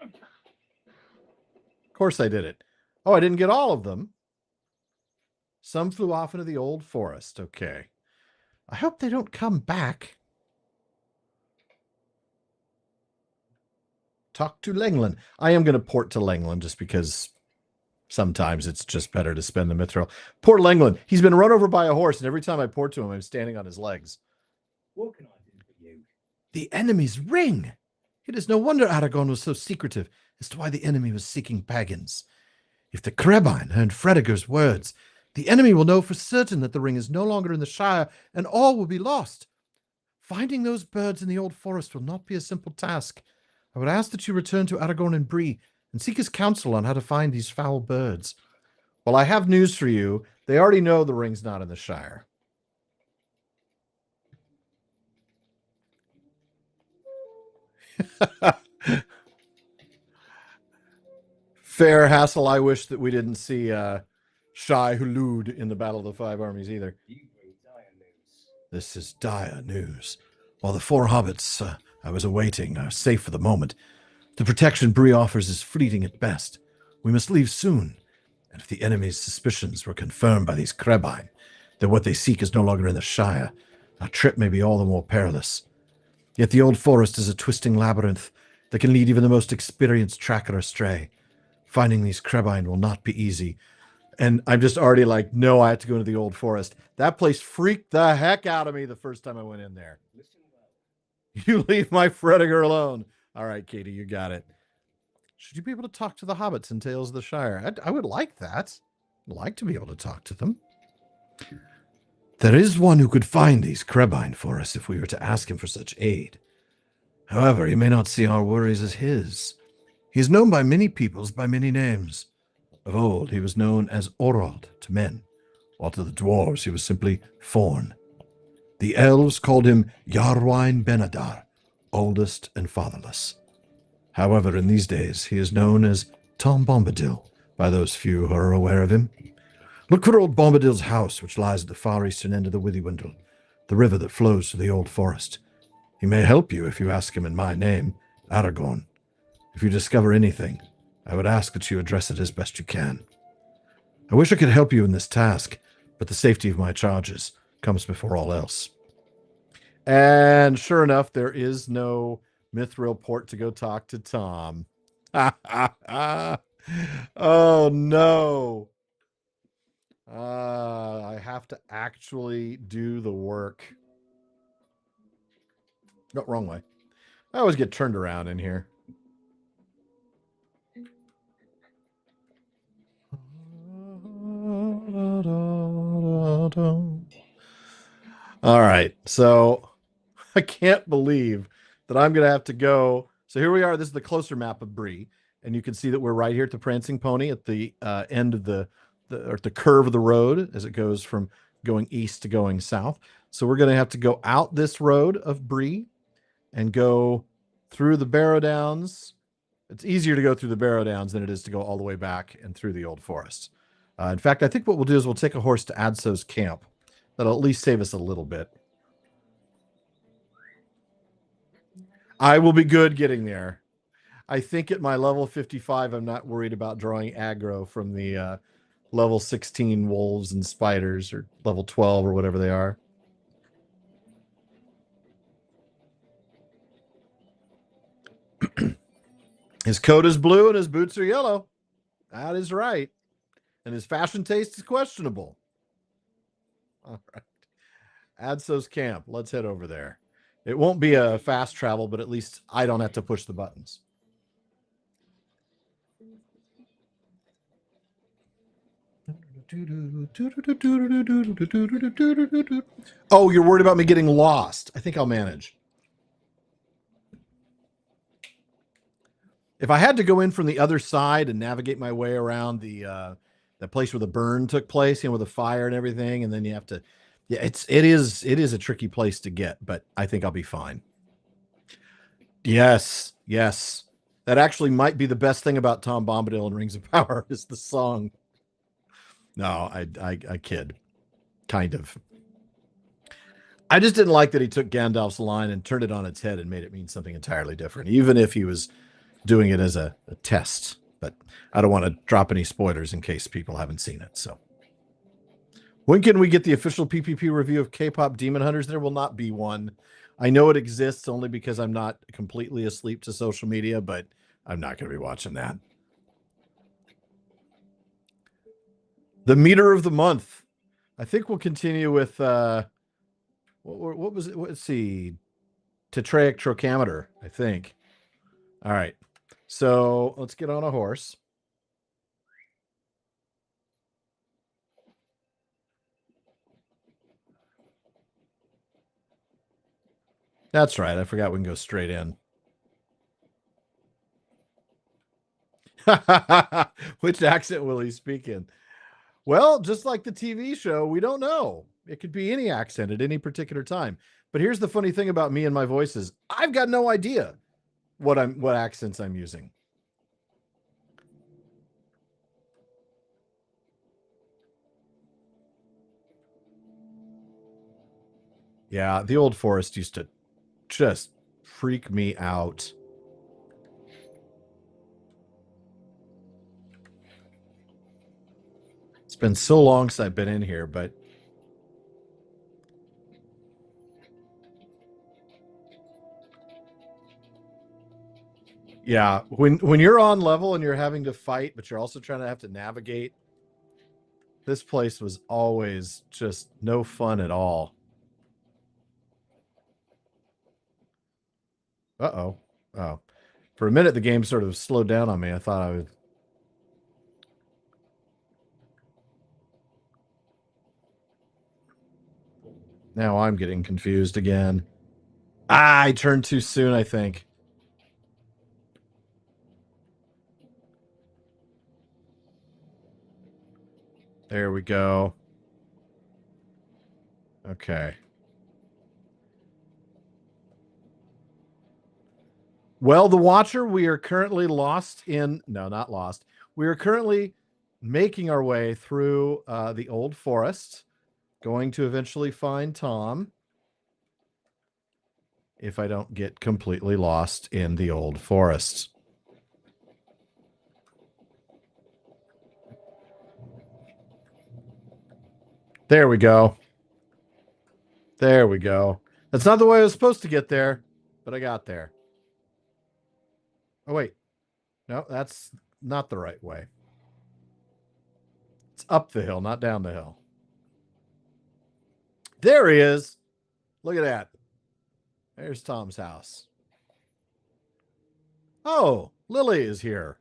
Of course I did it. Oh, I didn't get all of them. Some flew off into the Old Forest. Okay. I hope they don't come back. Talk to Langland. I am going to port to Langland just because Sometimes it's just better to spend the mithril. Poor Lenglen. He's been run over by a horse, and every time I port to him, I'm standing on his legs. What can I do for you? The enemy's ring! It is no wonder Aragorn was so secretive as to why the enemy was seeking Baggins. If the Crebine heard Fredegar's words, the enemy will know for certain that the ring is no longer in the Shire, and all will be lost. Finding those birds in the old forest will not be a simple task. I would ask that you return to Aragorn and Bree and seek his counsel on how to find these foul birds. Well, I have news for you. They already know the ring's not in the Shire. Fair hassle. I wish that we didn't see Shai Hulud in the Battle of the Five Armies either. You bring dire news. This is dire news. While the 4 hobbits I was awaiting are safe for the moment, the protection Bree offers is fleeting at best. We must leave soon, and if the enemy's suspicions were confirmed by these Crebine, that what they seek is no longer in the Shire, our trip may be all the more perilous. Yet the old forest is a twisting labyrinth that can lead even the most experienced tracker astray. Finding these Crebine will not be easy. And I'm just already like, no, I have to go into the old forest. That place freaked the heck out of me the first time I went in there. Listen well. You leave my Fredegar alone. All right, Katie, you got it. Should you be able to talk to the hobbits in Tales of the Shire? I would like that. I'd like to be able to talk to them. There is one who could find these Crebine for us if we were to ask him for such aid. However, he may not see our worries as his. He is known by many peoples by many names. Of old, he was known as Orod to men, while to the dwarves he was simply Forn. The elves called him Yarwine Benadar, oldest and fatherless. However, in these days, he is known as Tom Bombadil by those few who are aware of him. Look for old Bombadil's house, which lies at the far eastern end of the Withywindle, the river that flows to the old forest. He may help you if you ask him in my name, Aragorn. If you discover anything, I would ask that you address it as best you can. I wish I could help you in this task, but the safety of my charges comes before all else. And sure enough, there is no Mithril port to go talk to Tom. Oh, no. I have to actually do the work. No, wrong way. I always get turned around in here. All right, so I can't believe that I'm going to have to go. So here we are. This is the closer map of Bree, and you can see that we're right here at the Prancing Pony at the end of the curve of the road as it goes from going east to going south. So we're going to have to go out this road of Bree and go through the Barrow Downs. It's easier to go through the Barrow Downs than it is to go all the way back and through the old forest. In fact, I think what we'll do is we'll take a horse to Adso's camp. That'll at least save us a little bit. I will be good getting there. I think at my level 55, I'm not worried about drawing aggro from the level 16 wolves and spiders, or level 12 or whatever they are. His coat is blue and his boots are yellow. That is right. And his fashion taste is questionable. All right. Adso's camp. Let's head over there. It won't be a fast travel, but at least I don't have to push the buttons. Oh, you're worried about me getting lost. I think I'll manage. If I had to go in from the other side and navigate my way around the place where the burn took place, with the fire and everything, and then you have to, yeah, it is a tricky place to get, but I think I'll be fine. Yes. That actually might be the best thing about Tom Bombadil and Rings of Power is the song. No, I kid. Kind of. I just didn't like that he took Gandalf's line and turned it on its head and made it mean something entirely different, even if he was doing it as a test. But I don't want to drop any spoilers in case people haven't seen it. So when can we get the official PPP review of K-pop Demon Hunters? There will not be one. I know it exists only because I'm not completely asleep to social media, but I'm not going to be watching that. The meter of the month. I think we'll continue with what was it? Let's see. Tetraic trochometer, I think. All right. So let's get on a horse. That's right. I forgot we can go straight in. Which accent will he speak in? Well, just like the TV show, we don't know. It could be any accent at any particular time. But here's the funny thing about me and my voices. I've got no idea what accents I'm using. Yeah, the Old Forest used to just freak me out. It's been so long since I've been in here, but yeah, when you're on level and you're having to fight, but you're also trying to have to navigate, this place was always just no fun at all. Uh-oh. Oh. For a minute, the game sort of slowed down on me. I thought I would. Now I'm getting confused again. I turned too soon, I think. There we go. Okay. Well, the Watcher, we are currently lost in... No, not lost. We are currently making our way through the Old Forest, going to eventually find Tom, if I don't get completely lost in the Old Forest. There we go. There we go. That's not the way I was supposed to get there, but I got there. Oh, wait. No, that's not the right way. It's up the hill, not down the hill. There he is. Look at that. There's Tom's house. Oh, Lily is here.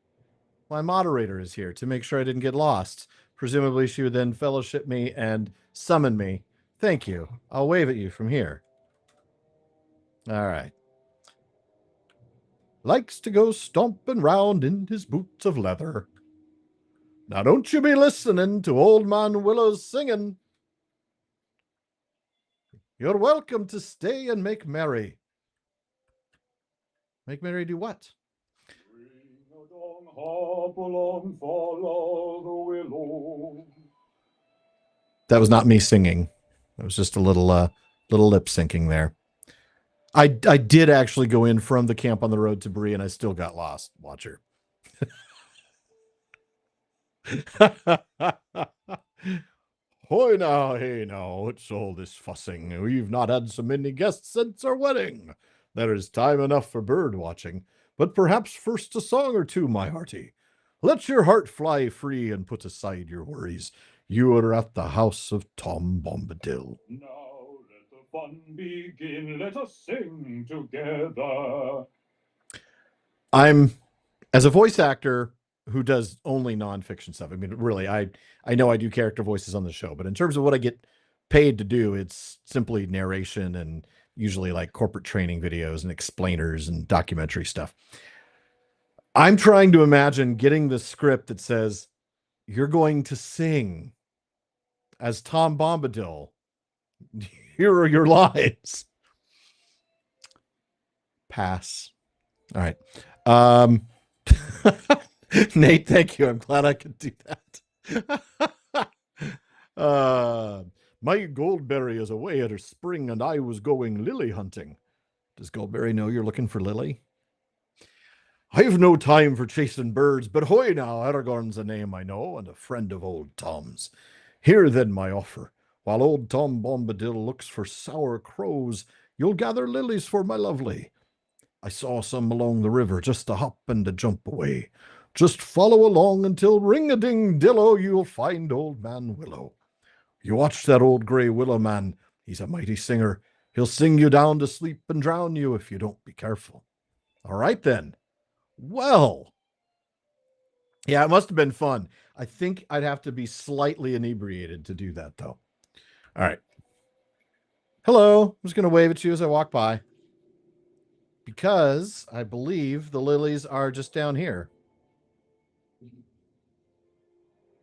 My moderator is here to make sure I didn't get lost. Presumably, she would then fellowship me and summon me. Thank you. I'll wave at you from here. All right. Likes to go stomping round in his boots of leather. Now don't you be listening to Old Man Willow's singing. You're welcome to stay and make merry. Make merry do what? That was not me singing. That was just a little lip syncing there. I did actually go in from the camp on the road to Bree, and I still got lost. Watcher. Hoy now, hey now, what's all this fussing? We've not had so many guests since our wedding. There is time enough for bird watching, but perhaps first a song or two, my hearty. Let your heart fly free and put aside your worries. You are at the house of Tom Bombadil. Now let the fun begin. Let us sing together. I'm, as a voice actor who does only nonfiction stuff, I mean, really, I know I do character voices on the show, but in terms of what I get paid to do, it's simply narration and usually like corporate training videos and explainers and documentary stuff. I'm trying to imagine getting the script that says, you're going to sing as Tom Bombadil. Here are your lines. Pass. All right. Nate, thank you. I'm glad I could do that. My Goldberry is away at her spring, and I was going lily hunting. Does Goldberry know you're looking for Lily? I've no time for chasing birds, but hoy now, Aragorn's a name I know, and a friend of old Tom's. Hear then my offer. While old Tom Bombadil looks for sour crows, you'll gather lilies for my lovely. I saw some along the river, just a hop and a jump away. Just follow along until ring-a-ding-dillo you'll find Old Man Willow. You watch that old gray willow man. He's a mighty singer. He'll sing you down to sleep and drown you if you don't be careful. All right, then. Well, yeah, it must have been fun. I think I'd have to be slightly inebriated to do that, though. All right. Hello. I'm just going to wave at you as I walk by. Because I believe the lilies are just down here.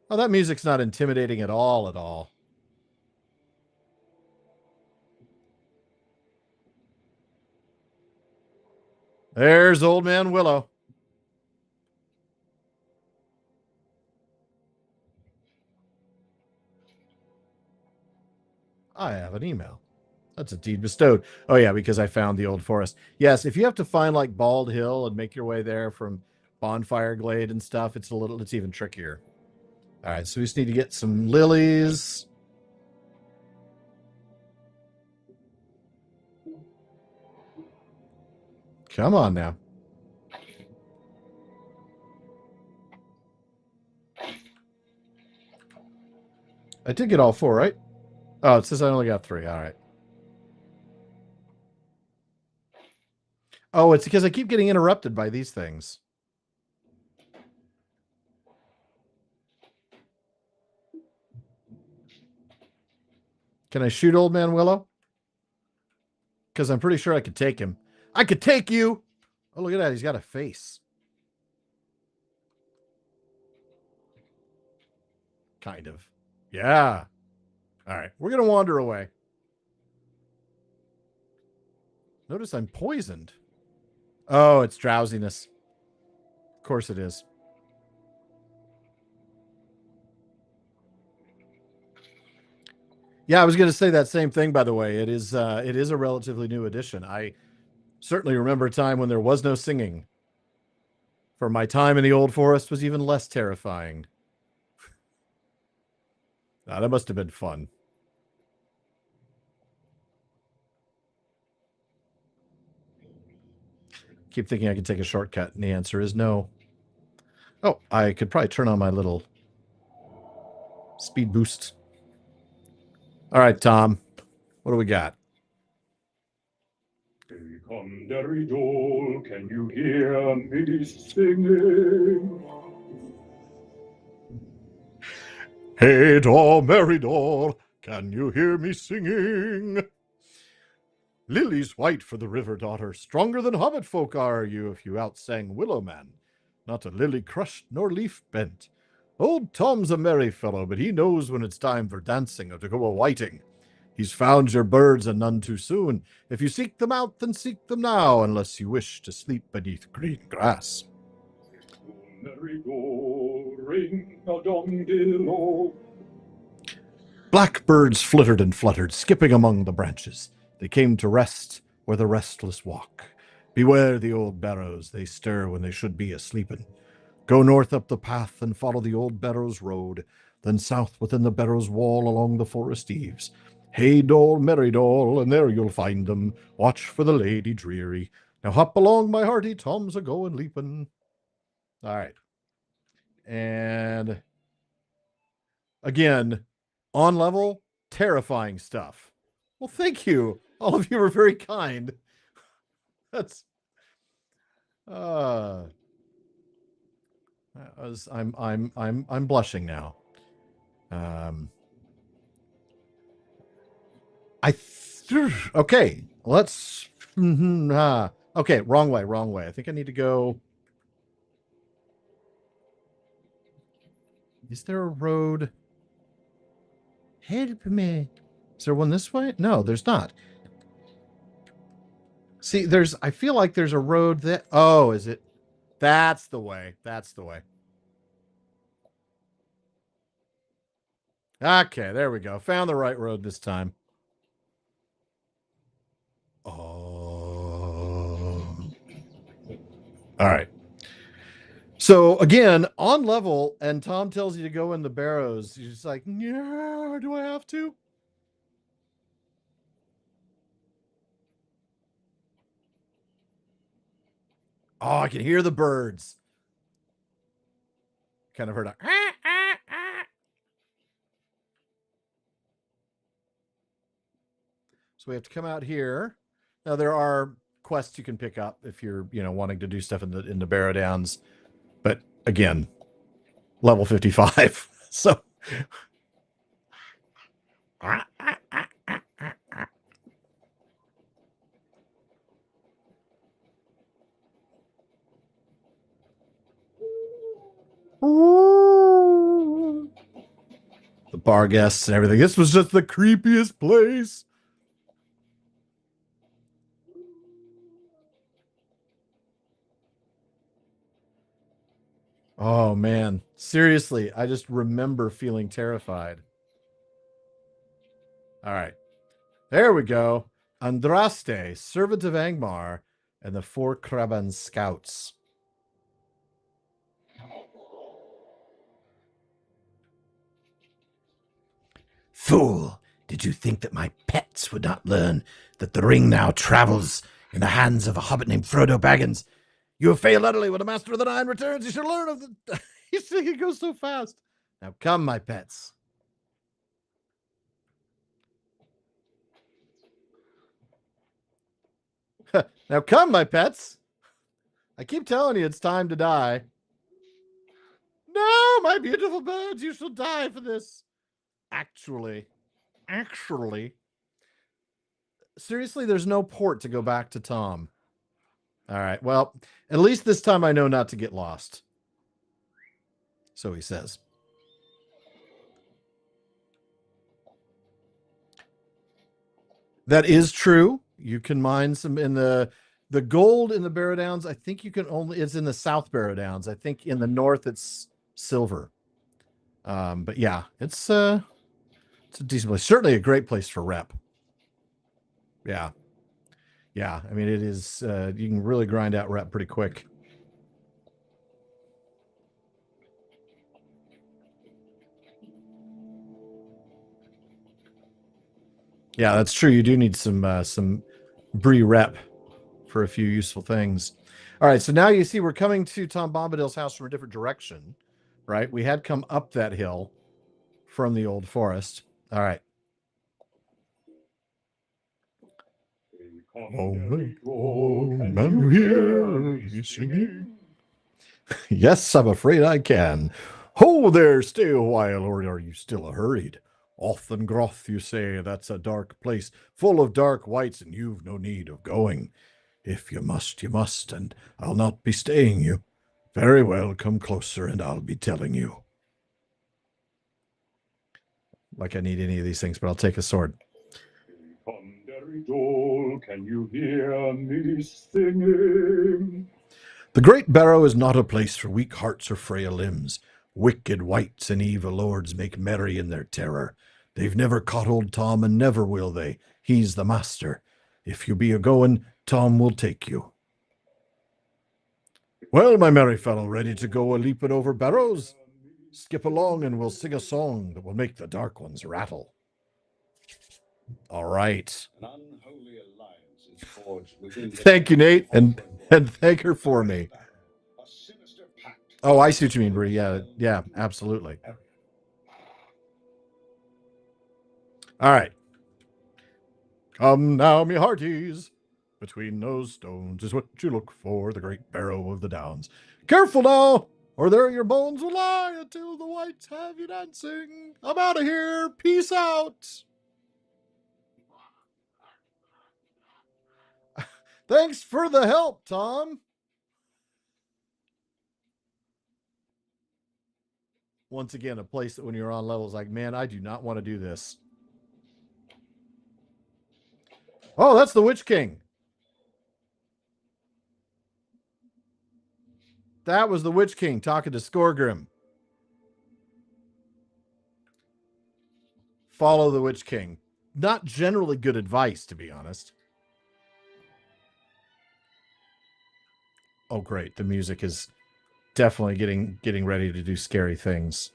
Oh, that music's not intimidating at all, at all. There's Old Man Willow. I have an email. That's a deed bestowed. Oh, yeah, because I found the old forest. Yes, if you have to find like Bald Hill and make your way there from Bonfire Glade and stuff, it's even trickier. All right, so we just need to get some lilies. Come on now. I did get all 4, right? Oh, it says I only got 3. All right. Oh, it's because I keep getting interrupted by these things. Can I shoot Old Man Willow? Because I'm pretty sure I could take him. I could take you! Oh, look at that. He's got a face. Kind of. Yeah. All right. We're going to wander away. Notice I'm poisoned. Oh, it's drowsiness. Of course it is. Yeah, I was going to say that same thing, by the way. It is a relatively new edition. I certainly remember a time when there was no singing. For my time in the Old Forest was even less terrifying. That must have been fun. Keep thinking I could take a shortcut, and the answer is no. Oh, I could probably turn on my little speed boost. All right, Tom. What do we got? Hey, come, Derry Dole, can you hear me singing? Hey, doll, merry doll, can you hear me singing? Lilies white for the river daughter, stronger than hobbit folk are you if you outsang Willow Man. Not a lily crushed nor leaf bent. Old Tom's a merry fellow, but he knows when it's time for dancing or to go a-whiting. He's found your birds and none too soon. If you seek them out, then seek them now, unless you wish to sleep beneath green grass. Merry go, ring a dong dillo. Blackbirds flittered and fluttered, skipping among the branches. They came to rest where the restless walk. Beware the old barrows, they stir when they should be a-sleepin'. Go north up the path and follow the old barrows road, then south within the barrows wall along the forest eaves. Hey, doll, merry doll, and there you'll find them. Watch for the lady dreary. Now hop along, my hearty, Tom's a-goin' leapin'. All right. And again, on level, terrifying stuff. Well, thank you. All of you were very kind. That's I'm blushing now. Okay, let's okay, wrong way. I think I need to go. Is there a road? Help me. Is there one this way? No, there's not. See, I feel like there's a road that, oh, is it? That's the way. That's the way. Okay, there we go. Found the right road this time. Oh. All right. So again, on level, and Tom tells you to go in the barrows. You're just like, yeah, do I have to? Oh, I can hear the birds. kind of heard a. So we have to come out here. Now there are quests you can pick up if you're, wanting to do stuff in the Barrow Downs, but again, level 55. So. The bar guests and everything. This was just the creepiest place. Oh, man. Seriously, I just remember feeling terrified. All right. There we go. Andraste, servant of Angmar, and the 4 Kraban scouts. Fool, did you think that my pets would not learn that the ring now travels in the hands of a hobbit named Frodo Baggins? You have failed utterly. When the Master of the Nine returns, you shall learn of the... He goes so fast. Now come, my pets. Now come, my pets. I keep telling you it's time to die. No, my beautiful birds, you shall die for this. Actually, seriously, there's no port to go back to Tom. All right, well, at least this time I know not to get lost. So he says. That is true. You can mine some in the gold in the Barrow Downs. I think you can only, it's in the South Barrow Downs. I think in the north it's silver. But yeah, it's a decent place. Certainly a great place for rep. Yeah. Yeah. I mean, it is, you can really grind out rep pretty quick. Yeah, that's true. You do need some Bree rep for a few useful things. All right, so now you see we're coming to Tom Bombadil's house from a different direction, right? We had come up that hill from the old forest. All right. Man, hear me singing? Yes, I'm afraid I can. Ho there, stay a while, or are you still hurried? Off and Groth, you say, that's a dark place, full of dark wights, and you've no need of going. If you must, and I'll not be staying you. Very well, come closer, and I'll be telling you. Like I need any of these things, but I'll take a sword. Can you hear me singing? The Great Barrow is not a place for weak hearts or frail limbs. Wicked wights and evil lords make merry in their terror. They've never caught old Tom, and never will they. He's the master. If you be a-going, Tom will take you. Well, my merry fellow, ready to go a-leaping over barrows? Skip along, and we'll sing a song that will make the dark ones rattle. All right. An unholy alliance is forged within the Thank you, Nate, and thank her for me. A sinister pact. Oh, I see what you mean, Bree. Yeah, absolutely. All right. Come now, me hearties. Between those stones is what you look for, the Great Barrow of the Downs. Careful now, or there your bones will lie until the wights have you dancing. I'm out of here. Peace out. Thanks for the help, Tom. Once again, a place that when you're on levels like, man, I do not want to do this. Oh, that's the Witch King. That was the Witch King talking to Skorgrim. Follow the Witch King. Not generally good advice, to be honest. Oh, great. The music is definitely getting ready to do scary things.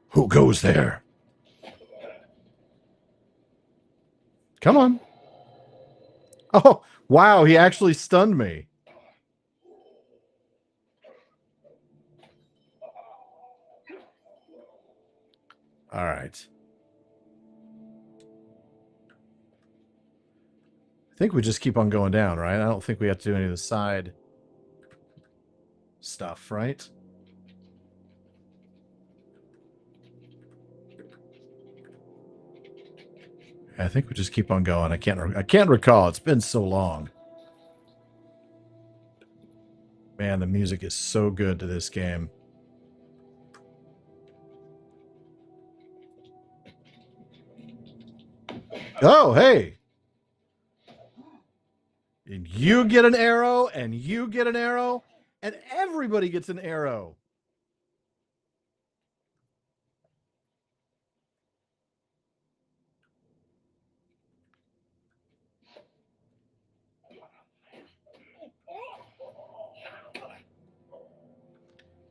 Who goes there? Come on. Oh, Wow, he actually stunned me. All right. I think we just keep on going down, right? I don't think we have to do any of the side stuff, right? I think we just keep on going. I can't recall. It's been so long. Man, the music is so good to this game. Oh, hey. And you get an arrow, and you get an arrow, and everybody gets an arrow.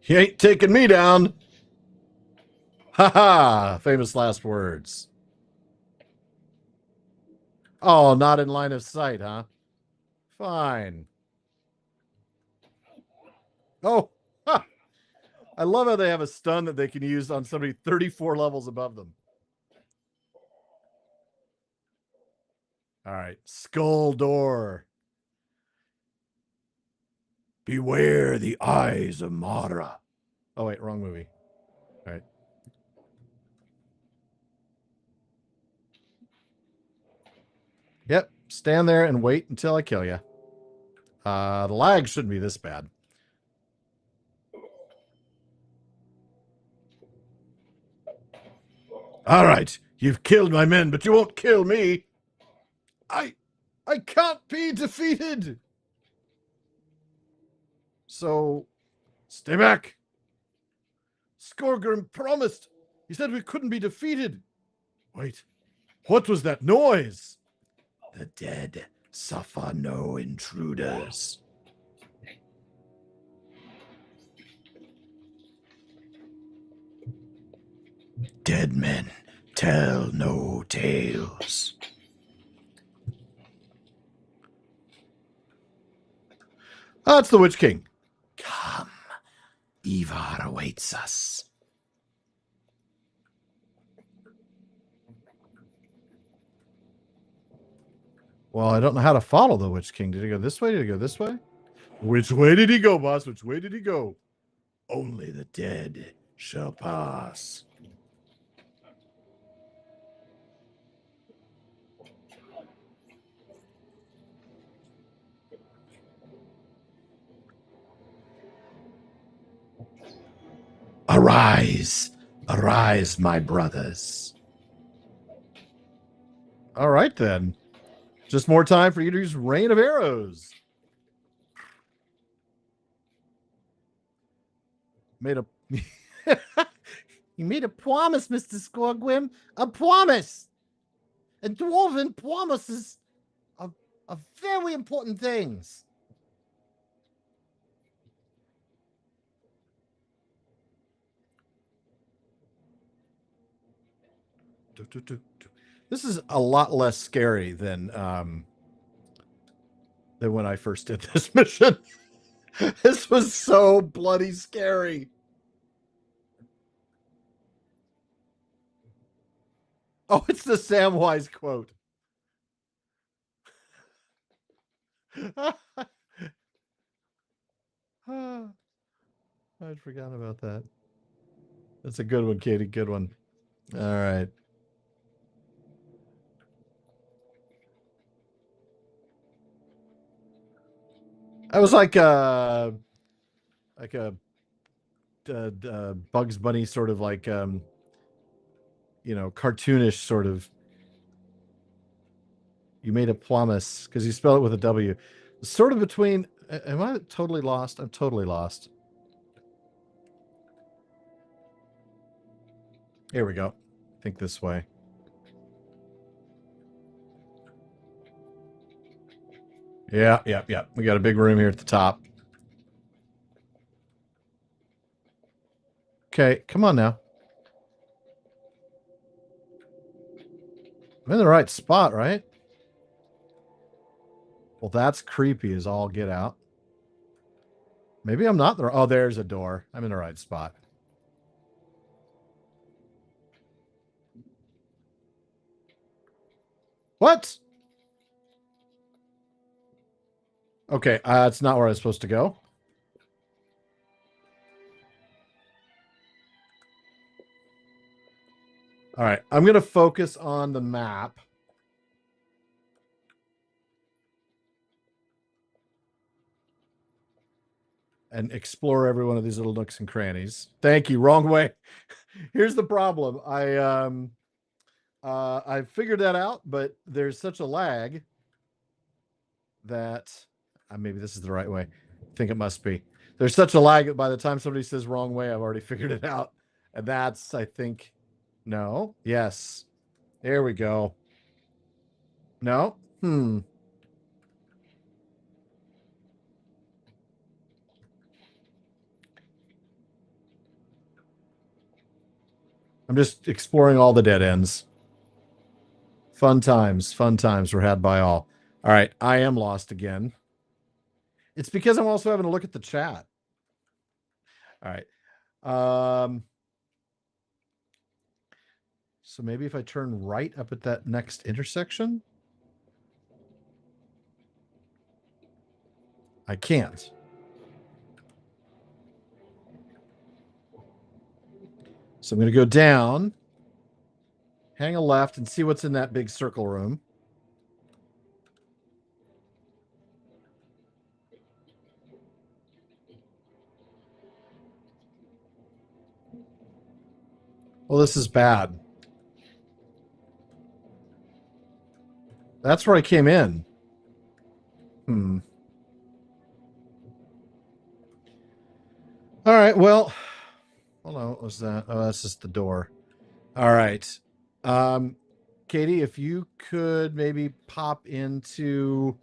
He ain't taking me down. Ha ha. Famous last words. Oh, not in line of sight, huh? Fine. Oh, ha. I love how they have a stun that they can use on somebody 34 levels above them. All right. Skull door. Beware the eyes of Mara. Oh, wait. Wrong movie. All right. Yep. Stand there and wait until I kill you. The lag shouldn't be this bad. All right. You've killed my men, but you won't kill me. I can't be defeated. So, stay back. Skorgrim promised. He said we couldn't be defeated. Wait, what was that noise? The dead suffer no intruders. Dead men tell no tales. That's the Witch King. Come, Ivar awaits us. Well, I don't know how to follow the Witch King. Did he go this way? Did he go this way? Which way did he go, boss? Which way did he go? Only the dead shall pass. Arise, arise, my brothers. All right, then. Just more time for you to use Rain of Arrows. Made a... You made a promise, Mr. Skorgrim. A promise. And dwarven promises are very important things. This is a lot less scary than when I first did this mission. This was so bloody scary. Oh, it's the Samwise quote. I forgot about that. That's a good one, Katie. Good one. All right. I was like a Bugs Bunny sort of like cartoonish sort of. You made a promise because you spell it with a W. Sort of between. Am I totally lost? I'm totally lost. Here we go. I think this way. Yeah. We got a big room here at the top. Okay, come on now. I'm in the right spot, right? Well, that's creepy as all get out. Maybe I'm not there. Oh, there's a door. I'm in the right spot. What? Okay, it's not where I was supposed to go. All right, I'm going to focus on the map. And explore every one of these little nooks and crannies. Thank you. Wrong way. Here's the problem. I figured that out, but there's such a lag that maybe this is the right way. I think it must be. There's such a lag that by the time somebody says wrong way, I've already figured it out. And that's, I think, no. Yes. There we go. No. I'm just exploring all the dead ends. Fun times were had by all. All right, I am lost again. It's because I'm also having to look at the chat. All right. So maybe if I turn right up at that next intersection. I can't. So I'm going to go down, hang a left, and see what's in that big circle room. Well, this is bad. That's where I came in. All right, well, hold on, what was that? Oh, that's just the door. All right. Katie, if you could maybe pop into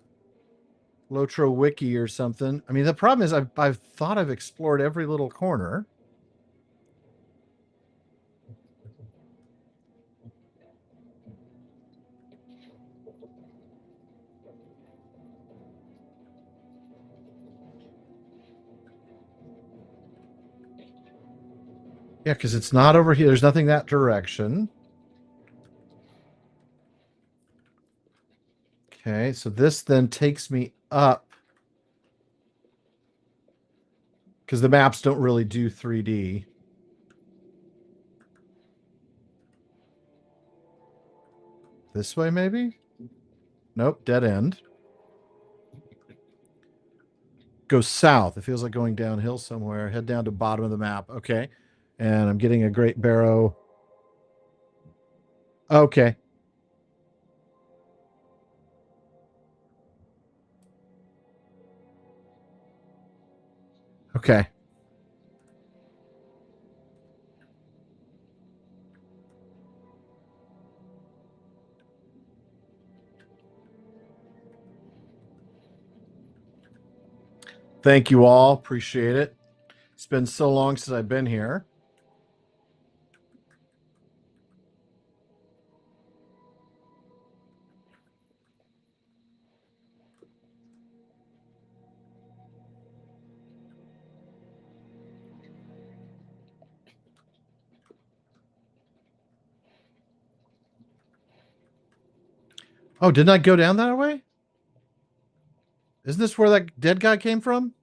LotRO Wiki or something. I mean, the problem is I've thought I've explored every little corner. Yeah, because it's not over here. There's nothing that direction. Okay, so this then takes me up. Because the maps don't really do 3D. This way, maybe? Nope, dead end. Go south. It feels like going downhill somewhere. Head down to bottom of the map. Okay. And I'm getting a great barrow. Okay. Okay. Thank you all. Appreciate it. It's been so long since I've been here. Oh, didn't I go down that way? Isn't this where that dead guy came from?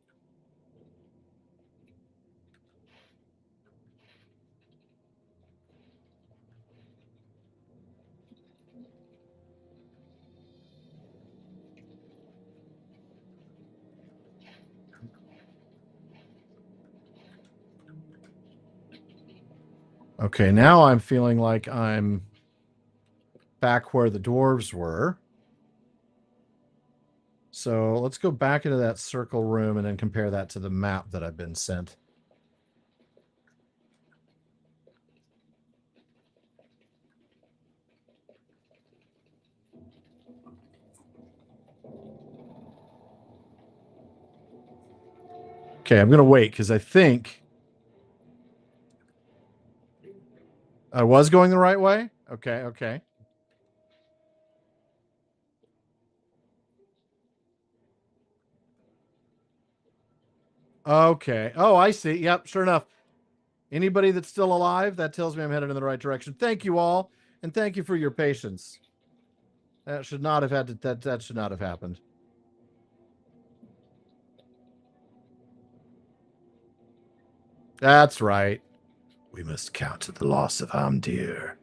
Okay, now I'm feeling like I'm back where the dwarves were. So let's go back into that circle room and then compare that to the map that I've been sent. Okay, I'm going to wait because I think I was going the right way. Okay, okay. Okay. Oh, I see. Yep, sure enough. Anybody that's still alive, that tells me I'm headed in the right direction. Thank you all, and thank you for your patience. That should not have had to, that should not have happened. That's right. We must count the loss of Amdir.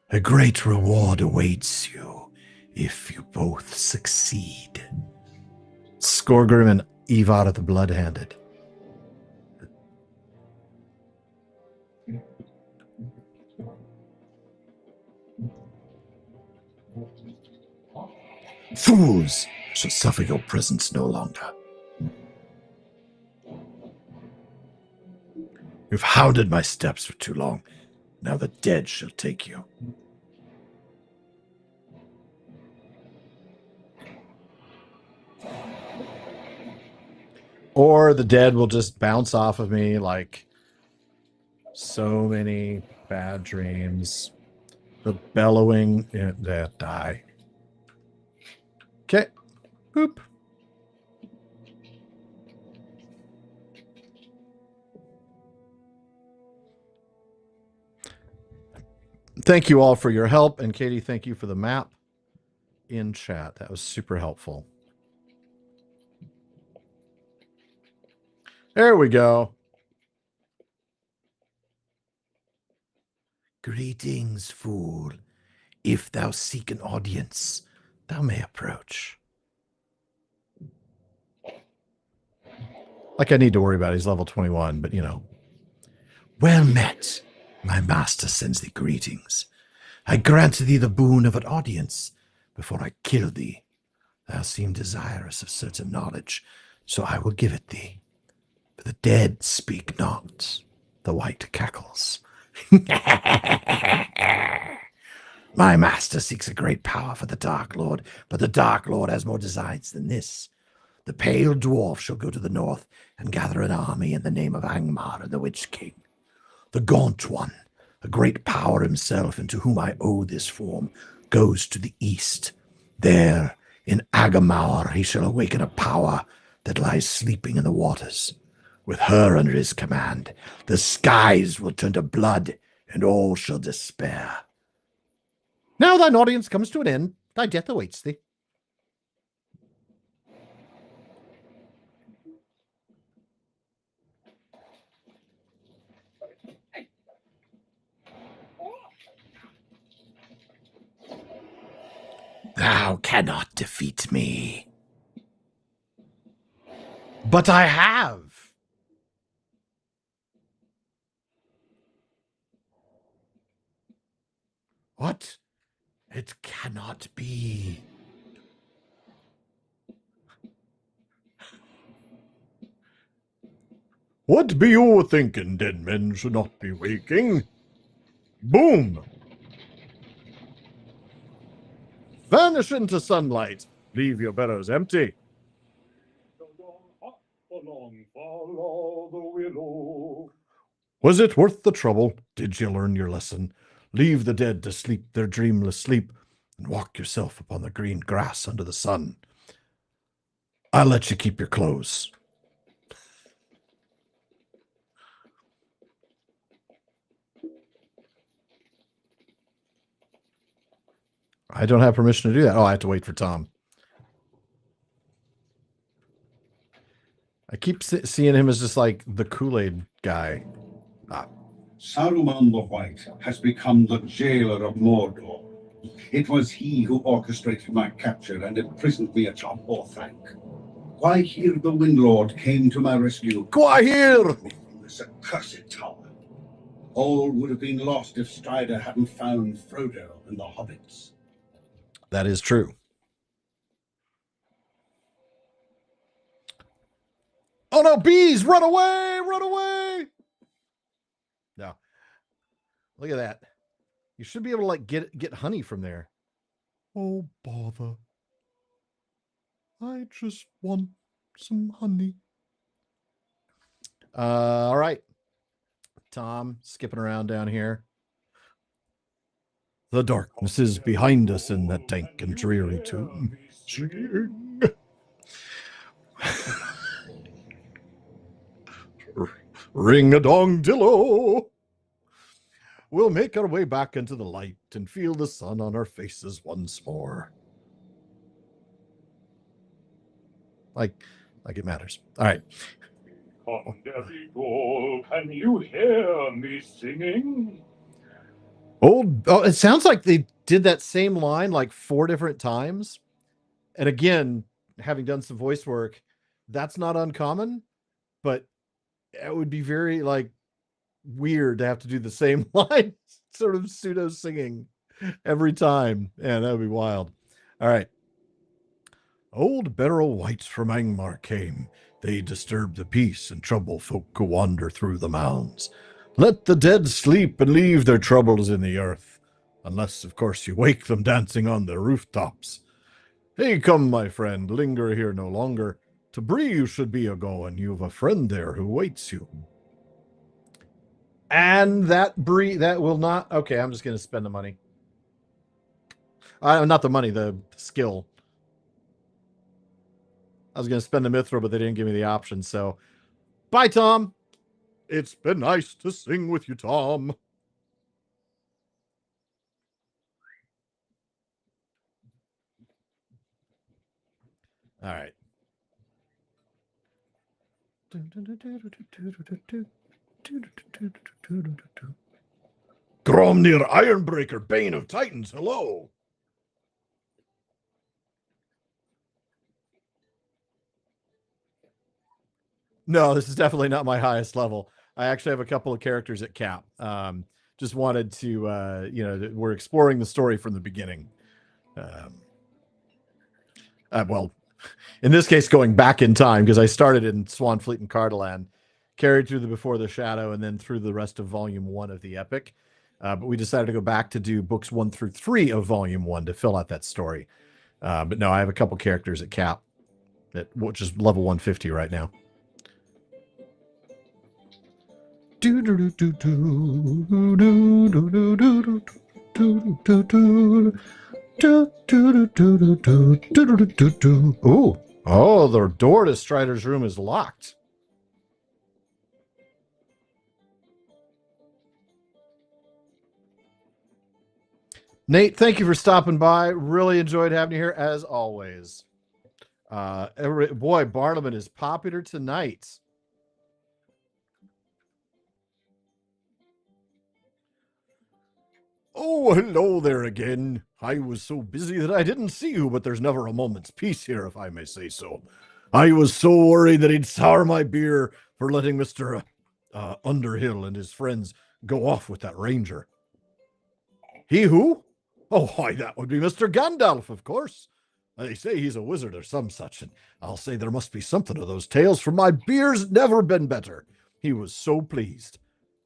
A great reward awaits you if you both succeed. Skorgrim and Ivar the Blood-Handed. Fools shall suffer your presence no longer. You've hounded my steps for too long. Now the dead shall take you. Or the dead will just bounce off of me like so many bad dreams. The bellowing, yeah, die. Okay. Boop. Thank you all for your help. And Katie, thank you for the map in chat. That was super helpful. There we go. Greetings, fool. If thou seek an audience, thou may approach. Like I need to worry about it. He's level 21, but you know. Well met. My master sends thee greetings. I grant thee the boon of an audience before I kill thee. Thou seem desirous of certain knowledge, so I will give it thee. But the dead speak not. The white cackles. My master seeks a great power for the Dark Lord, but the Dark Lord has more designs than this. The pale dwarf shall go to the north and gather an army in the name of Angmar and the Witch King. The gaunt one, a great power himself, and to whom I owe this form, goes to the east. There, in Agamauer, he shall awaken a power that lies sleeping in the waters. With her under his command, the skies will turn to blood, and all shall despair. Now thine audience comes to an end. Thy death awaits thee. Thou cannot defeat me. But I have. What? It cannot be. What be you thinking? Dead men should not be waking. Boom! Vanish into sunlight. Leave your barrows empty. Along, follow the willow. Was it worth the trouble? Did you learn your lesson? Leave the dead to sleep their dreamless sleep, and walk yourself upon the green grass under the sun. I'll let you keep your clothes. I don't have permission to do that. Oh, I have to wait for Tom. I keep seeing him as just like the Kool-Aid guy. Saruman the White has become the jailer of Mordor. It was he who orchestrated my capture and imprisoned me at John Orthanc. Gwahir the Windlord came to my rescue. Gwahir! From this accursed tower. All would have been lost if Strider hadn't found Frodo and the hobbits. That is true. Oh no, bees! Run away! Run away! No. Look at that. You should be able to like get honey from there. Oh bother. I just want some honey. All right. Tom skipping around down here. The darkness is behind us in that dank and dreary tomb. Ring-a-dong-dillo. We'll make our way back into the light and feel the sun on our faces once more. Like it matters. All right. Come, there people, can you hear me singing? It sounds like they did that same line like 4 different times. And again, having done some voice work, that's not uncommon, but it would be very like weird to have to do the same line, sort of pseudo singing every time. Yeah, that would be wild. All right. Old Beryl Whites from Angmar came. They disturb the peace, and trouble folk who wander through the mounds. Let the dead sleep and leave their troubles in the earth, unless, of course, you wake them dancing on the rooftops. Hey, come, my friend, linger here no longer. To Bree you should be a-going. You've a friend there who waits you. And that Bree, that will not... Okay, I'm just going to spend the money. Not the money, the skill. I was going to spend the Mithril, but they didn't give me the option, so... Bye, Tom! It's been nice to sing with you, Tom. All right. Gromnir Ironbreaker, Bane of Titans, hello! No, this is definitely not my highest level. I actually have a couple of characters at cap. Just wanted to, we're exploring the story from the beginning. Well, in this case, going back in time, because I started in Swanfleet and Cardalan, carried through the Before the Shadow, and then through the rest of Volume 1 of the Epic. But we decided to go back to do books 1 through 3 of Volume 1 to fill out that story. But no, I have a couple characters at cap, which is level 150 right now. Ooh. Oh, the door to Strider's room is locked. Nate, thank you for stopping by. Really enjoyed having you here as always. Boy, Bartleman is popular tonight. Oh, hello there again. I was so busy that I didn't see you, but there's never a moment's peace here, if I may say so. I was so worried that he'd sour my beer for letting Mr. Underhill and his friends go off with that ranger. He who? Oh, why, that would be Mr. Gandalf, of course. They say he's a wizard or some such, and I'll say there must be something to those tales, for my beer's never been better. He was so pleased.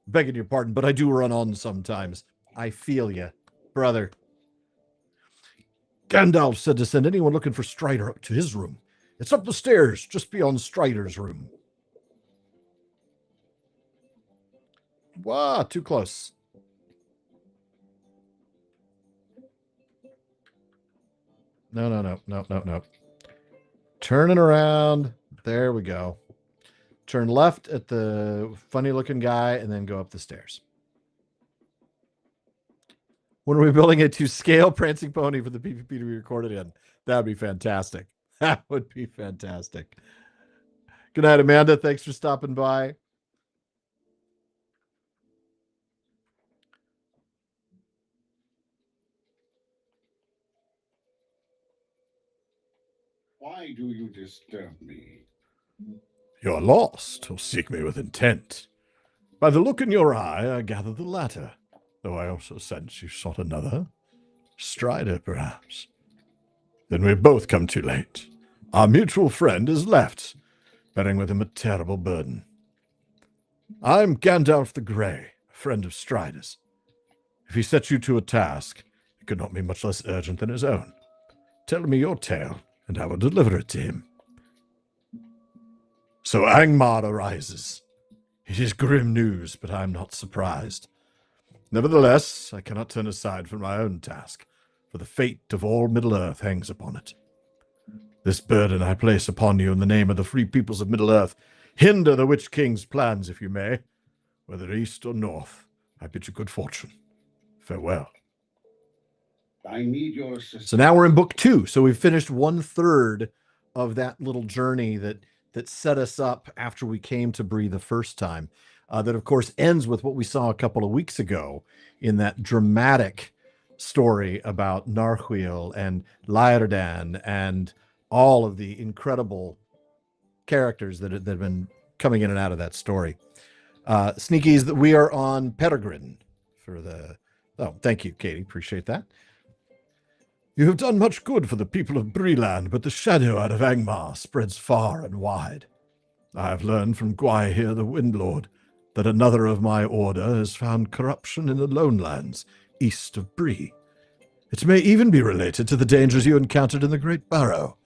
Begging your pardon, but I do run on sometimes. I feel you, brother. Gandalf said to send anyone looking for Strider up to his room. It's up the stairs, just beyond Strider's room. Wow, too close. No. Turning around. There we go. Turn left at the funny-looking guy and then go up the stairs. When are we building a to-scale prancing pony for the PPP to be recorded in? That would be fantastic. That would be fantastic. Good night, Amanda. Thanks for stopping by. Why do you disturb me? You're lost, or seek me with intent. By the look in your eye, I gather the latter, though I also sense you sought another. Strider, perhaps. Then we've both come too late. Our mutual friend is left, bearing with him a terrible burden. I'm Gandalf the Grey, a friend of Strider's. If he sets you to a task, it could not be much less urgent than his own. Tell me your tale, and I will deliver it to him. So Angmar arises. It is grim news, but I am not surprised. Nevertheless, I cannot turn aside from my own task, for the fate of all Middle-earth hangs upon it. This burden I place upon you in the name of the free peoples of Middle-earth Hinder the Witch King's plans, if you may, whether east or north. I bid you good fortune. Farewell. I need your assistance. So now we're in book 2. So we've finished 1/3 of that little journey that set us up after we came to Bree the first time. That, of course, ends with what we saw a couple of weeks ago in that dramatic story about Narhuil and Laerdan and all of the incredible characters that have been coming in and out of that story. Sneakies, that we are on Peregrine for the... Oh, thank you, Katie. Appreciate that. You have done much good for the people of Breeland, but the shadow out of Angmar spreads far and wide. I have learned from Gwaihir the Windlord that another of my order has found corruption in the Lone Lands east of Bree. It may even be related to the dangers you encountered in the Great Barrow.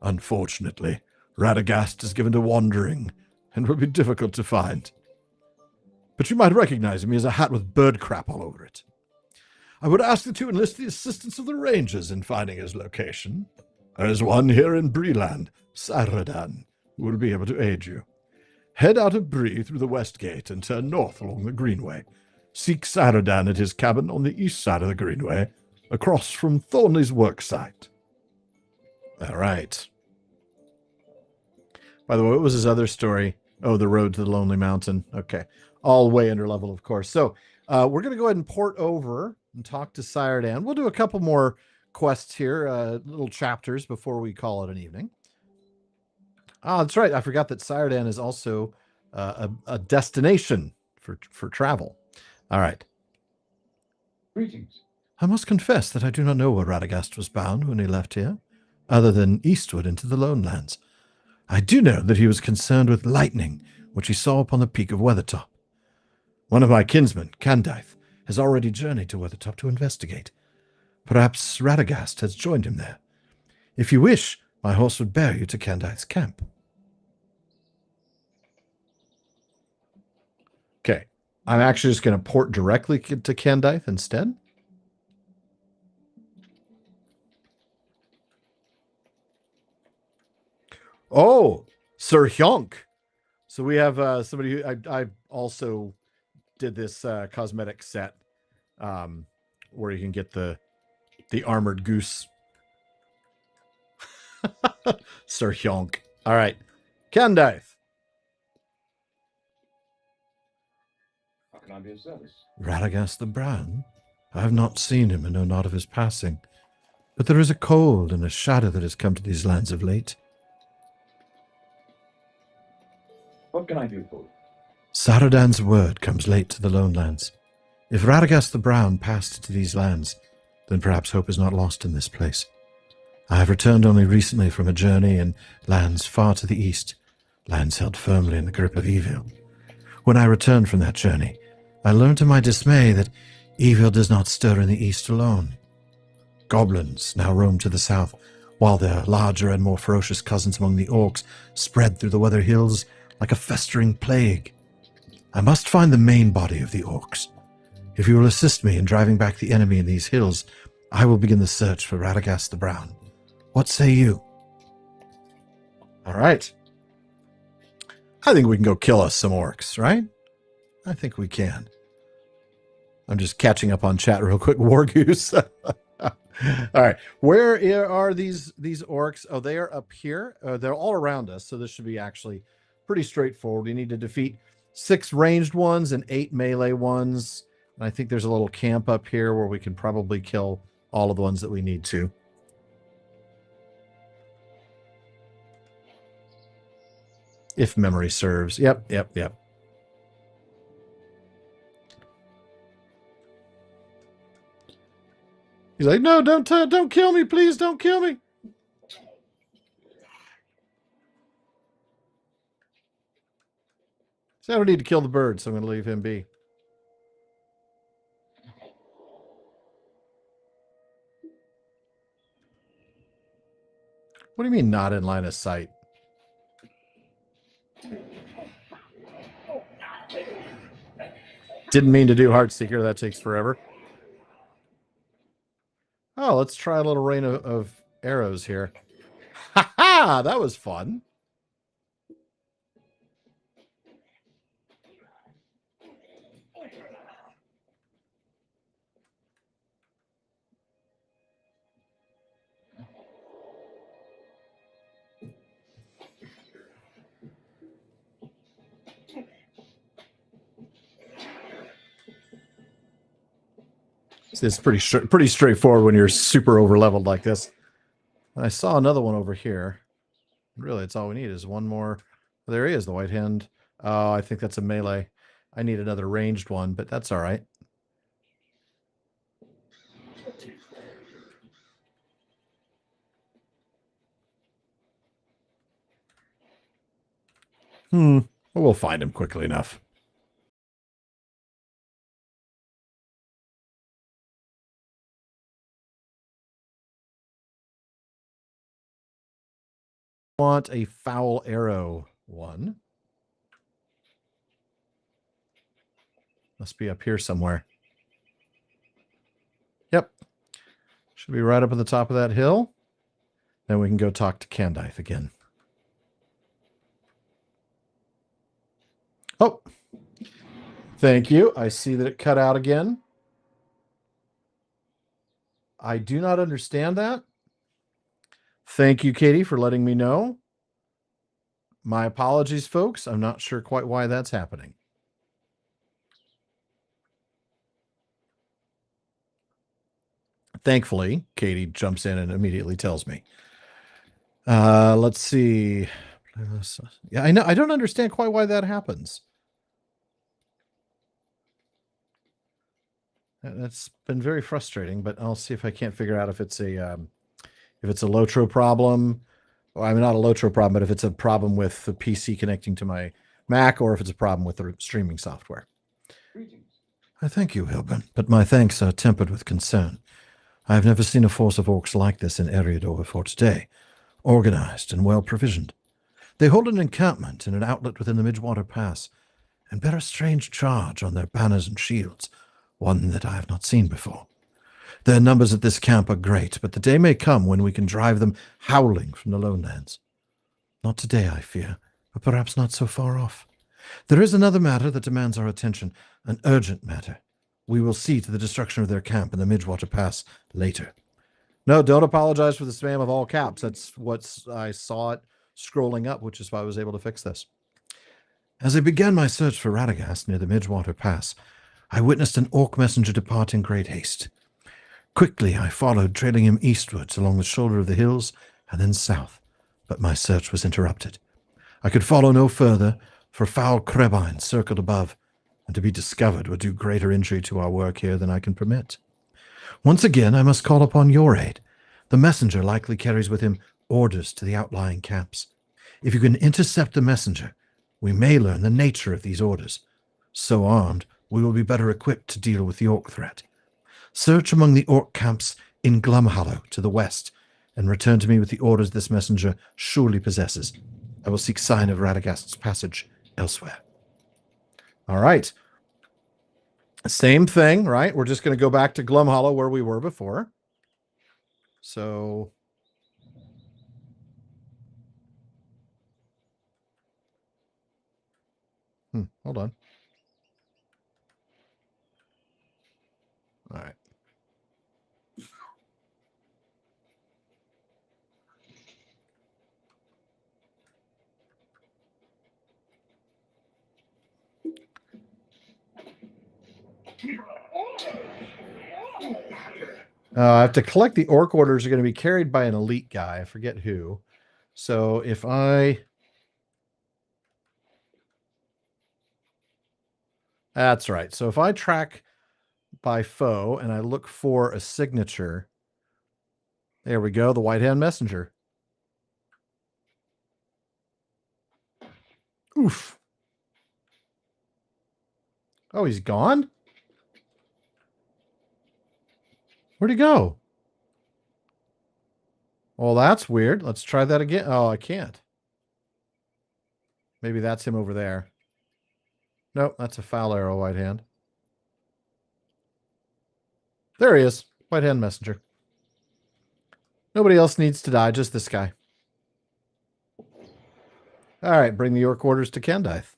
Unfortunately, Radagast is given to wandering and will be difficult to find. But you might recognize him. He has a hat with bird crap all over it. I would ask that you enlist the assistance of the Rangers in finding his location. There is one here in Breeland, Saradan, who will be able to aid you. Head out of Bree through the west gate and turn north along the Greenway. Seek Saradan at his cabin on the east side of the Greenway, across from Thornley's worksite. All right. By the way, what was his other story? Oh, the road to the Lonely Mountain. Okay. All way under level, of course. So we're going to go ahead and port over and talk to Saradan. We'll do a couple more quests here, little chapters before we call it an evening. Ah, that's right. I forgot that Saradan is also a destination for travel. All right. Greetings. I must confess that I do not know where Radagast was bound when he left here, other than eastward into the Lone Lands. I do know that he was concerned with lightning, which he saw upon the peak of Weathertop. One of my kinsmen, Candaith, has already journeyed to Weathertop to investigate. Perhaps Radagast has joined him there. If you wish, my horse would bear you to Candaith's camp. Okay. I'm actually just going to port directly to Candaith instead. Oh, Sir Hyonk. So we have somebody who I also did this cosmetic set where you can get the armored goose. Sir Hyonk. All right. Candaith. How can I be of service? Radagast the Brown? I have not seen him and know not of his passing. But there is a cold and a shadow that has come to these lands of late. What can I do for you? Saradan's word comes late to the Lone Lands. If Radagast the Brown passed to these lands, then perhaps hope is not lost in this place. I have returned only recently from a journey in lands far to the east, lands held firmly in the grip of evil. When I returned from that journey, I learned to my dismay that evil does not stir in the east alone. Goblins now roam to the south, while their larger and more ferocious cousins among the orcs spread through the weather hills like a festering plague. I must find the main body of the orcs. If you will assist me in driving back the enemy in these hills, I will begin the search for Radagast the Brown. What say you? All right. I think we can go kill us some orcs, right? I think we can. I'm just catching up on chat real quick. War Goose. All right. Where are these orcs? Oh, they are up here. They're all around us, so this should be actually pretty straightforward. We need to defeat 6 ranged ones and 8 melee ones. And I think there's a little camp up here where we can probably kill all of the ones that we need to. If memory serves. Yep. He's like, no, don't kill me, please, don't kill me. So I don't need to kill the bird, so I'm going to leave him be. What do you mean not in line of sight? Didn't mean to do Heartseeker. That takes forever. Oh, let's try a little rain of arrows here. Ha ha! That was fun. It's pretty straightforward when you're super over leveled like this. I saw another one over here. Really, it's all we need is one more. There he is, the white hand. Oh, I think that's a melee. I need another ranged one, but that's all right. We'll find him quickly enough. Want a foul arrow one. Must be up here somewhere. Yep. Should be right up at the top of that hill. Then we can go talk to Candaith again. Oh, thank you. I see that it cut out again. I do not understand that. Thank you, Katie, for letting me know. My apologies, folks. I'm not sure quite why that's happening. Thankfully, Katie jumps in and immediately tells me. Let's see. Yeah, I know. I don't understand quite why that happens. That's been very frustrating, but I'll see if I can't figure out if it's a LotRO problem. Well, I mean, not a LotRO problem, but if it's a problem with the PC connecting to my Mac, or if it's a problem with the streaming software. Greetings. I thank you, Hilbern, but my thanks are tempered with concern. I have never seen a force of orcs like this in Eriador before today, organized and well provisioned. They hold an encampment in an outlet within the Midgewater Pass, and bear a strange charge on their banners and shields, one that I have not seen before. Their numbers at this camp are great, but the day may come when we can drive them howling from the lowlands. Not today, I fear, but perhaps not so far off. There is another matter that demands our attention, an urgent matter. We will see to the destruction of their camp in the Midgewater Pass later. No, don't apologize for the spam of all caps. That's what I saw it scrolling up, which is why I was able to fix this. As I began my search for Radagast near the Midgewater Pass, I witnessed an orc messenger depart in great haste. Quickly I followed, trailing him eastwards along the shoulder of the hills and then south, but my search was interrupted. I could follow no further, for foul crabine circled above, and to be discovered would do greater injury to our work here than I can permit. Once again I must call upon your aid. The messenger likely carries with him orders to the outlying camps. If you can intercept the messenger, we may learn the nature of these orders. So armed, we will be better equipped to deal with the orc threat. Search among the orc camps in Glumhollow to the west, and return to me with the orders this messenger surely possesses. I will seek sign of Radagast's passage elsewhere. All right. Same thing, right? We're just going to go back to Glumhollow where we were before. So hold on. All right. I have to collect the orc orders are going to be carried by an elite guy. I forget who. So if that's right. So if I track by foe and I look for a signature, there we go. The White Hand Messenger. Oof. Oh, he's gone? Where'd he go? Well, that's weird. Let's try that again. Oh, I can't. Maybe that's him over there. Nope, that's a foul arrow, White Hand. There he is. White Hand Messenger. Nobody else needs to die, just this guy. All right, bring the orc orders to Candaith.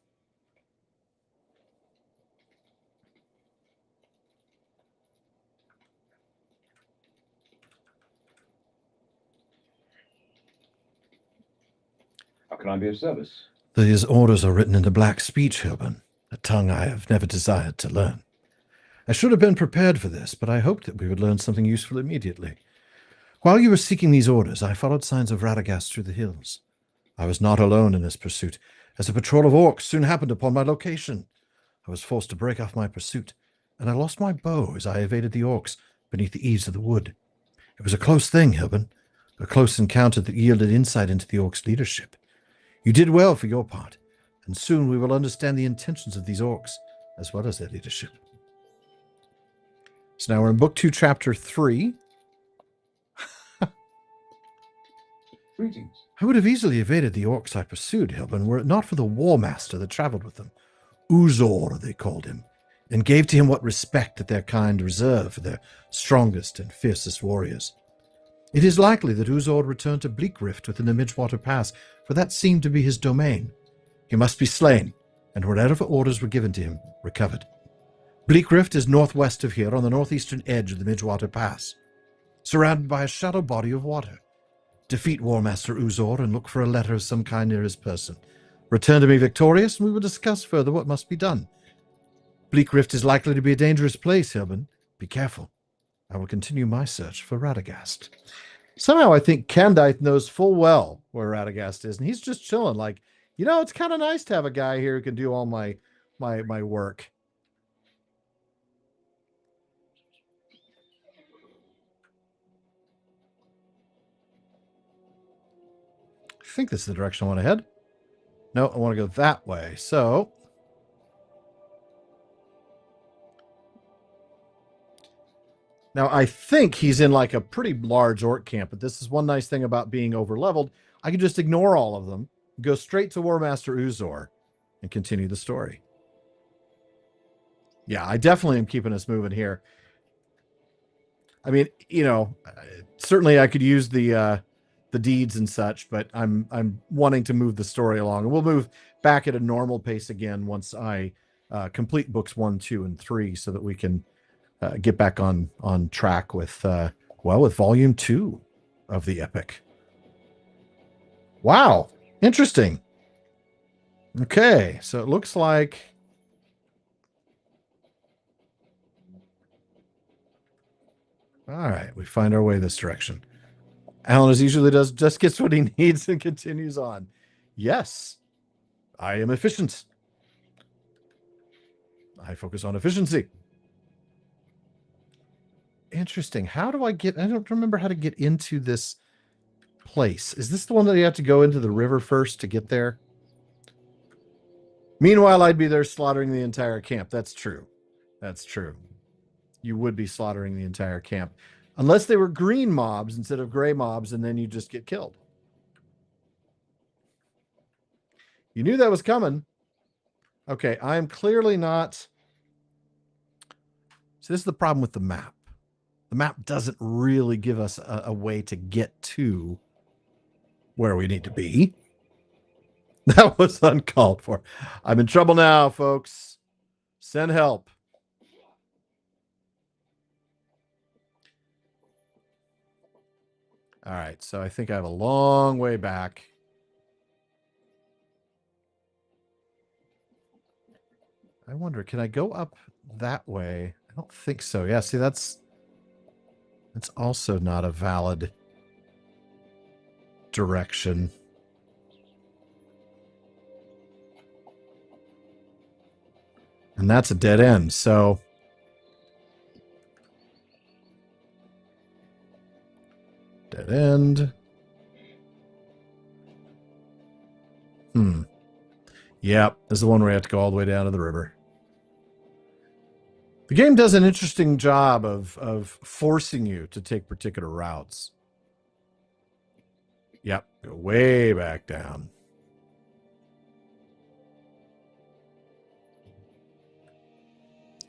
can I be of service? These orders are written in the black speech, Hilbern, a tongue I have never desired to learn. I should have been prepared for this, but I hoped that we would learn something useful immediately. While you were seeking these orders, I followed signs of Radagast through the hills. I was not alone in this pursuit, as a patrol of orcs soon happened upon my location. I was forced to break off my pursuit, and I lost my bow as I evaded the orcs beneath the eaves of the wood. It was a close thing, Hilbern, a close encounter that yielded insight into the orcs' leadership. You did well for your part, and soon we will understand the intentions of these orcs, as well as their leadership. So now we're in Book 2, Chapter 3. Greetings. I would have easily evaded the orcs I pursued, Hilbern, were it not for the war master that traveled with them. Uzor, they called him, and gave to him what respect that their kind reserve for their strongest and fiercest warriors. It is likely that Uzor returned to Bleak Rift within the Midgewater Pass, for that seemed to be his domain. He must be slain, and wherever orders were given to him, recovered. Bleak Rift is northwest of here on the northeastern edge of the Midgewater Pass, surrounded by a shallow body of water. Defeat War Master Uzor and look for a letter of some kind near his person. Return to me victorious, and we will discuss further what must be done. Bleak Rift is likely to be a dangerous place, Hilbern. Be careful. I will continue my search for Radagast. Somehow I think Candide knows full well where Radagast is, and he's just chilling like, it's kind of nice to have a guy here who can do all my work. I think this is the direction I want to head. No, I want to go that way. So now I think he's in like a pretty large orc camp, but this is one nice thing about being over-leveled. I can just ignore all of them, go straight to War Master Uzor, and continue the story. Yeah, I definitely am keeping us moving here. I mean, certainly I could use the deeds and such, but I'm wanting to move the story along, and we'll move back at a normal pace again once I complete books 1, 2, and 3, so that we can get back on track with with volume 2 of the epic. Wow, interesting. Okay, so it looks like all right, we find our way this direction. Alan, as usually does, just gets what he needs and continues on. Yes, I am efficient. I focus on efficiency. Interesting. How do I don't remember how to get into this place. Is this the one that you have to go into the river first to get there? Meanwhile, I'd be there slaughtering the entire camp. That's true. That's true. You would be slaughtering the entire camp. Unless they were green mobs instead of gray mobs, and then you just get killed. You knew that was coming. Okay, I am clearly not... So this is the problem with the map. The map doesn't really give us a way to get to where we need to be. That was uncalled for. I'm in trouble now, folks. Send help. All right, so I think I have a long way back. I wonder, can I go up that way? I don't think so. Yeah, see, that's also not a valid direction. And that's a dead end, so... Dead end. Yep, this is the one where I have to go all the way down to the river. The game does an interesting job of forcing you to take particular routes. Yep, go way back down.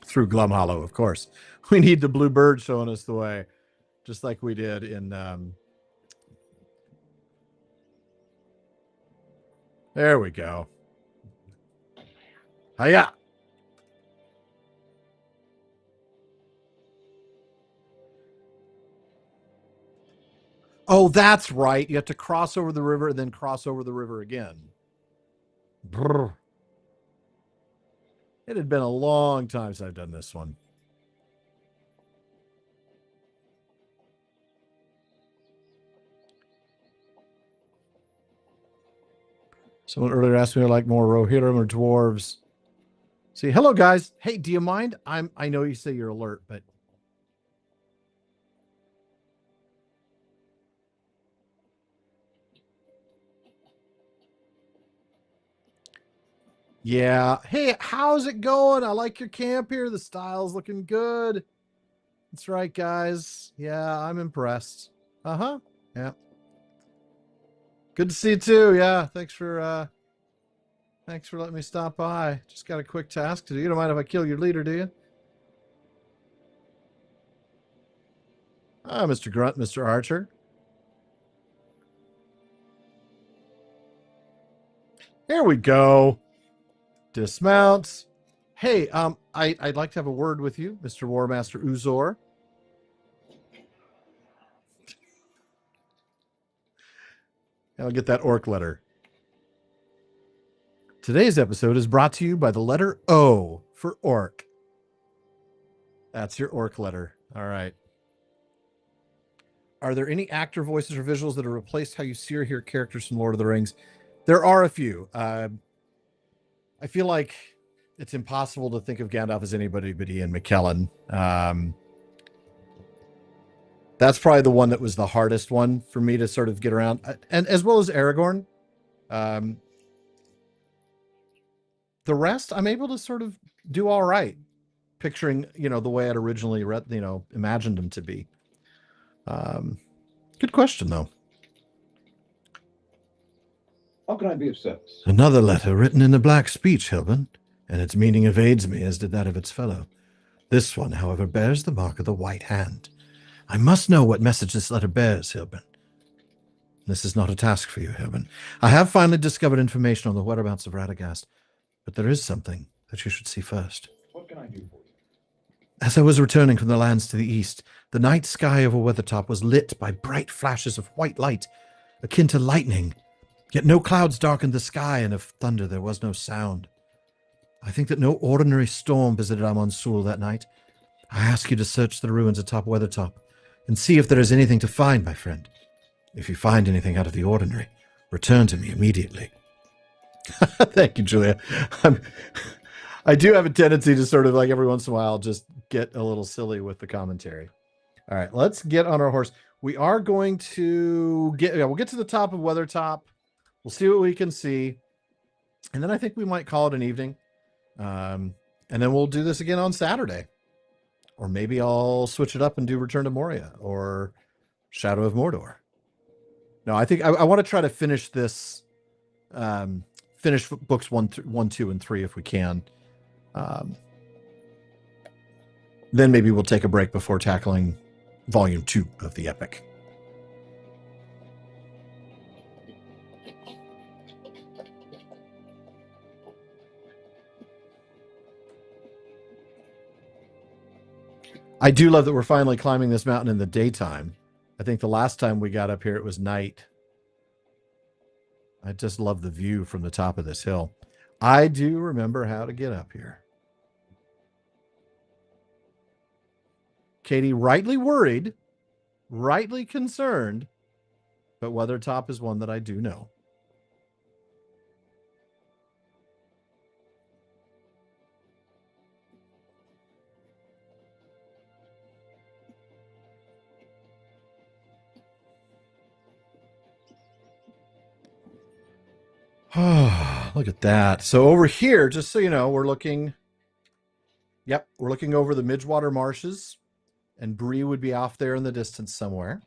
Through Glum Hollow, of course. We need the blue bird showing us the way, just like we did in... There we go. Hiya! Oh, that's right. You have to cross over the river and then cross over the river again. Brr. It had been a long time since I've done this one. Someone earlier asked me if I like more Rohirrim or dwarves. See, hello guys. Hey, do you mind? I know you say you're alert, but yeah. Hey, how's it going? I like your camp here. The style's looking good. That's right, guys. Yeah, I'm impressed. Uh-huh. Yeah. Good to see you too. Yeah. Thanks for letting me stop by. Just got a quick task to do. You don't mind if I kill your leader, do you? Ah, Mr. Grunt, Mr. Archer. There we go. Dismounts. Hey, I'd like to have a word with you, Mr. Warmaster Uzor. I'll get that orc letter. Today's episode is brought to you by the letter O for orc. That's your orc letter. All right. Are there any actor voices or visuals that have replaced how you see or hear characters from Lord of the Rings? There are a few. I feel like it's impossible to think of Gandalf as anybody but Ian McKellen. That's probably the one that was the hardest one for me to sort of get around, and as well as Aragorn. The rest, I'm able to sort of do all right, picturing the way I'd originally imagined them to be. Good question though. How can I be of service? Another letter written in the black speech, Hilbern, and its meaning evades me as did that of its fellow. This one, however, bears the mark of the white hand. I must know what message this letter bears, Hilbern. This is not a task for you, Hilbern. I have finally discovered information on the whereabouts of Radagast, but there is something that you should see first. What can I do for you? As I was returning from the lands to the east, the night sky over Weathertop was lit by bright flashes of white light, akin to lightning. Yet no clouds darkened the sky, and of thunder there was no sound. I think that no ordinary storm visited Amon Sul that night. I ask you to search the ruins atop Weathertop, and see if there is anything to find, my friend. If you find anything out of the ordinary, return to me immediately. Thank you, Julia. I do have a tendency to sort of like every once in a while just get a little silly with the commentary. All right, let's get on our horse. We are going to we'll get to the top of Weathertop. We'll see what we can see. And then I think we might call it an evening. And then we'll do this again on Saturday. Or maybe I'll switch it up and do Return to Moria or Shadow of Mordor. No, I think I want to try to finish this, finish books 1, 2, and 3 if we can. Then maybe we'll take a break before tackling volume 2 of the epic. I do love that we're finally climbing this mountain in the daytime. I think the last time we got up here, it was night. I just love the view from the top of this hill. I do remember how to get up here. Katie, rightly worried, rightly concerned, but Weathertop is one that I do know. Look at that. So over here, just so you know, we're looking over the Midgewater Marshes, and Bree would be off there in the distance somewhere.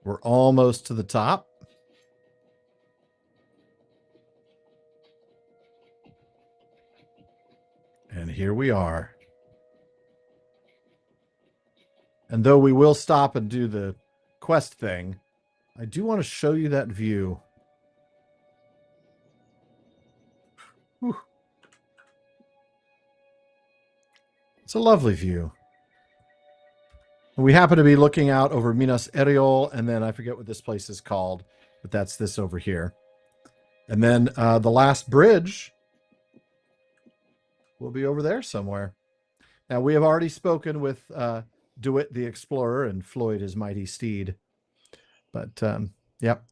We're almost to the top. And here we are. And though we will stop and do the quest thing, I do want to show you that view. Whew. It's a lovely view. We happen to be looking out over Minas Eriol, and then I forget what this place is called, but that's this over here. And then the last bridge will be over there somewhere. Now, we have already spoken with DeWitt the Explorer and Floyd his mighty steed. But, yep,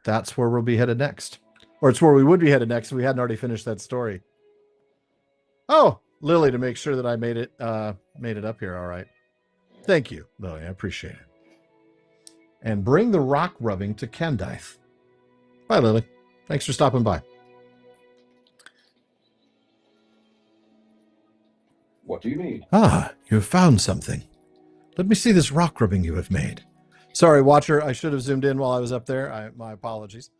that's where we'll be headed next. Or it's where we would be headed next if we hadn't already finished that story. Oh, Lily, to make sure that I made it up here. All right. Thank you, Lily. I appreciate it. And bring the rock rubbing to Candaith. Bye, Lily. Thanks for stopping by. What do you need? Ah, you have found something. Let me see this rock rubbing you have made. Sorry, Watcher. I should have zoomed in while I was up there. My apologies.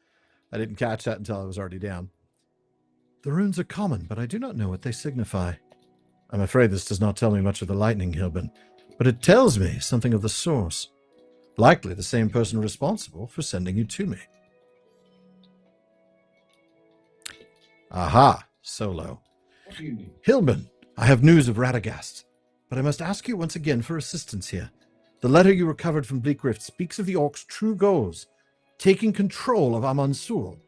I didn't catch that until I was already down. The runes are common, but I do not know what they signify. I'm afraid this does not tell me much of the lightning, Hilbern, but it tells me something of the source. Likely the same person responsible for sending you to me. Aha, Solo. What do you need? Hilbern, I have news of Radagast, but I must ask you once again for assistance here. The letter you recovered from Bleakrift speaks of the Orcs' true goals, taking control of Amansul.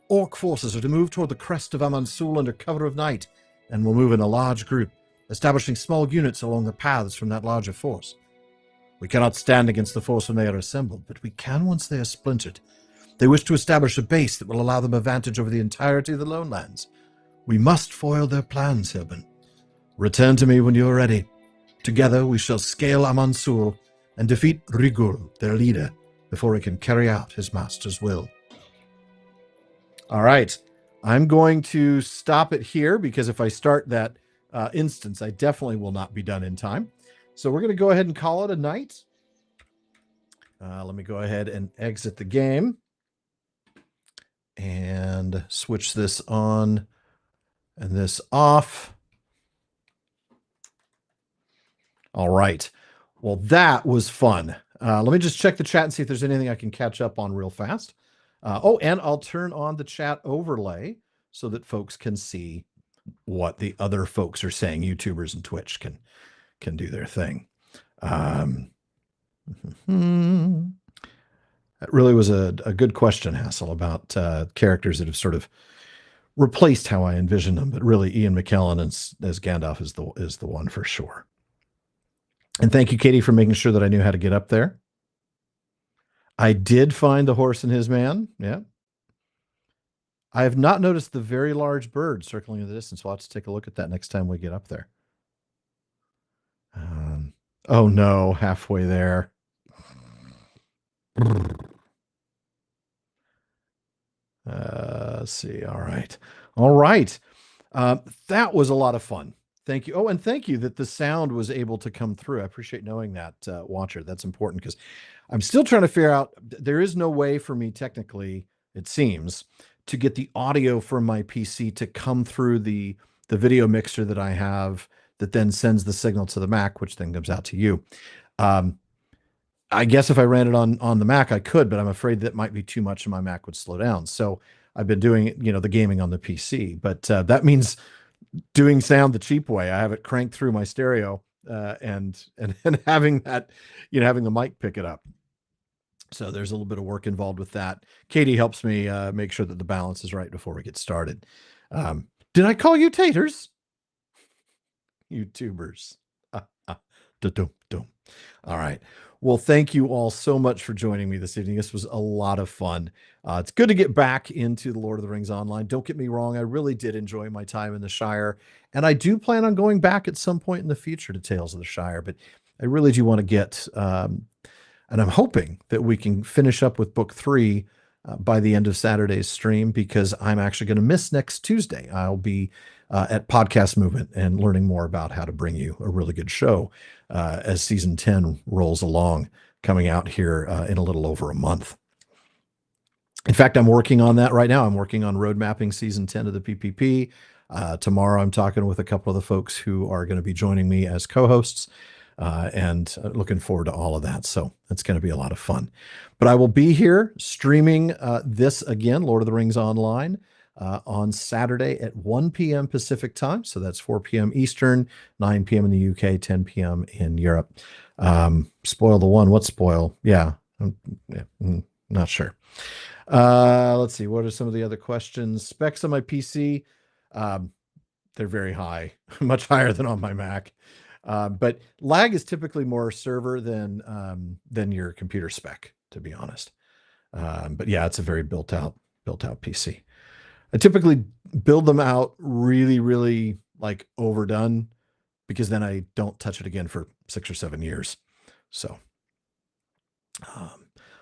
Orc forces are to move toward the crest of Amansul under cover of night, and will move in a large group, establishing small units along the paths from that larger force. We cannot stand against the force when they are assembled, but we can once they are splintered. They wish to establish a base that will allow them advantage over the entirety of the Lone Lands. We must foil their plans, Hilbern. Return to me when you are ready. Together we shall scale Amansul and defeat Rigul, their leader, before he can carry out his master's will. All right. I'm going to stop it here because if I start that instance, I definitely will not be done in time. So we're going to go ahead and call it a night. Let me go ahead and exit the game and switch this on and this off. All right. Well, that was fun. Let me just check the chat and see if there's anything I can catch up on real fast. And I'll turn on the chat overlay so that folks can see what the other folks are saying. YouTubers and Twitch can do their thing. That really was a good question, Hassel, about characters that have sort of replaced how I envisioned them. But really, Ian McKellen as Gandalf is the one for sure. And thank you, Katie, for making sure that I knew how to get up there. I did find the horse and his man. Yeah. I have not noticed the very large bird circling in the distance. We'll have to take a look at that next time we get up there. Oh no, halfway there. Let's see. All right. All right. That was a lot of fun. Thank you. Oh, and thank you that the sound was able to come through. I appreciate knowing that, Watcher. That's important because I'm still trying to figure out, there is no way for me technically, it seems, to get the audio from my PC to come through the video mixer that I have that then sends the signal to the Mac, which then comes out to you. I guess if I ran it on the Mac, I could, but I'm afraid that might be too much and my Mac would slow down. So I've been doing, the gaming on the PC, but that means doing sound the cheap way. I have it cranked through my stereo and having that, having the mic pick it up. So there's a little bit of work involved with that. Katie helps me make sure that the balance is right before we get started. Did I call you taters? YouTubers. All right. Well, thank you all so much for joining me this evening. This was a lot of fun. It's good to get back into the Lord of the Rings Online. Don't get me wrong. I really did enjoy my time in the Shire. And I do plan on going back at some point in the future to Tales of the Shire. But I really do want to get, and I'm hoping that we can finish up with book 3 by the end of Saturday's stream, because I'm actually going to miss next Tuesday. I'll be at Podcast Movement and learning more about how to bring you a really good show as season 10 rolls along, coming out here in a little over a month. In fact, I'm working on that right now. I'm working on road mapping season 10 of the PPP. Tomorrow, I'm talking with a couple of the folks who are going to be joining me as co-hosts. And looking forward to all of that. So it's going to be a lot of fun. But I will be here streaming this again, Lord of the Rings Online, on Saturday at 1 p.m. Pacific time. So that's 4 p.m. Eastern, 9 p.m. in the UK, 10 p.m. in Europe. Spoil the one. What spoil? Yeah. Not sure. Let's see. What are some of the other questions? Specs on my PC. They're very high, much higher than on my Mac. But lag is typically more server than your computer spec, to be honest. But yeah, it's a very built out PC. I typically build them out really, really like overdone, because then I don't touch it again for 6 or 7 years. So,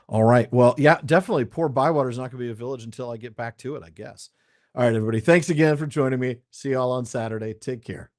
all right. Well, yeah, definitely. Poor Bywater is not going to be a village until I get back to it, I guess. All right, everybody. Thanks again for joining me. See you all on Saturday. Take care.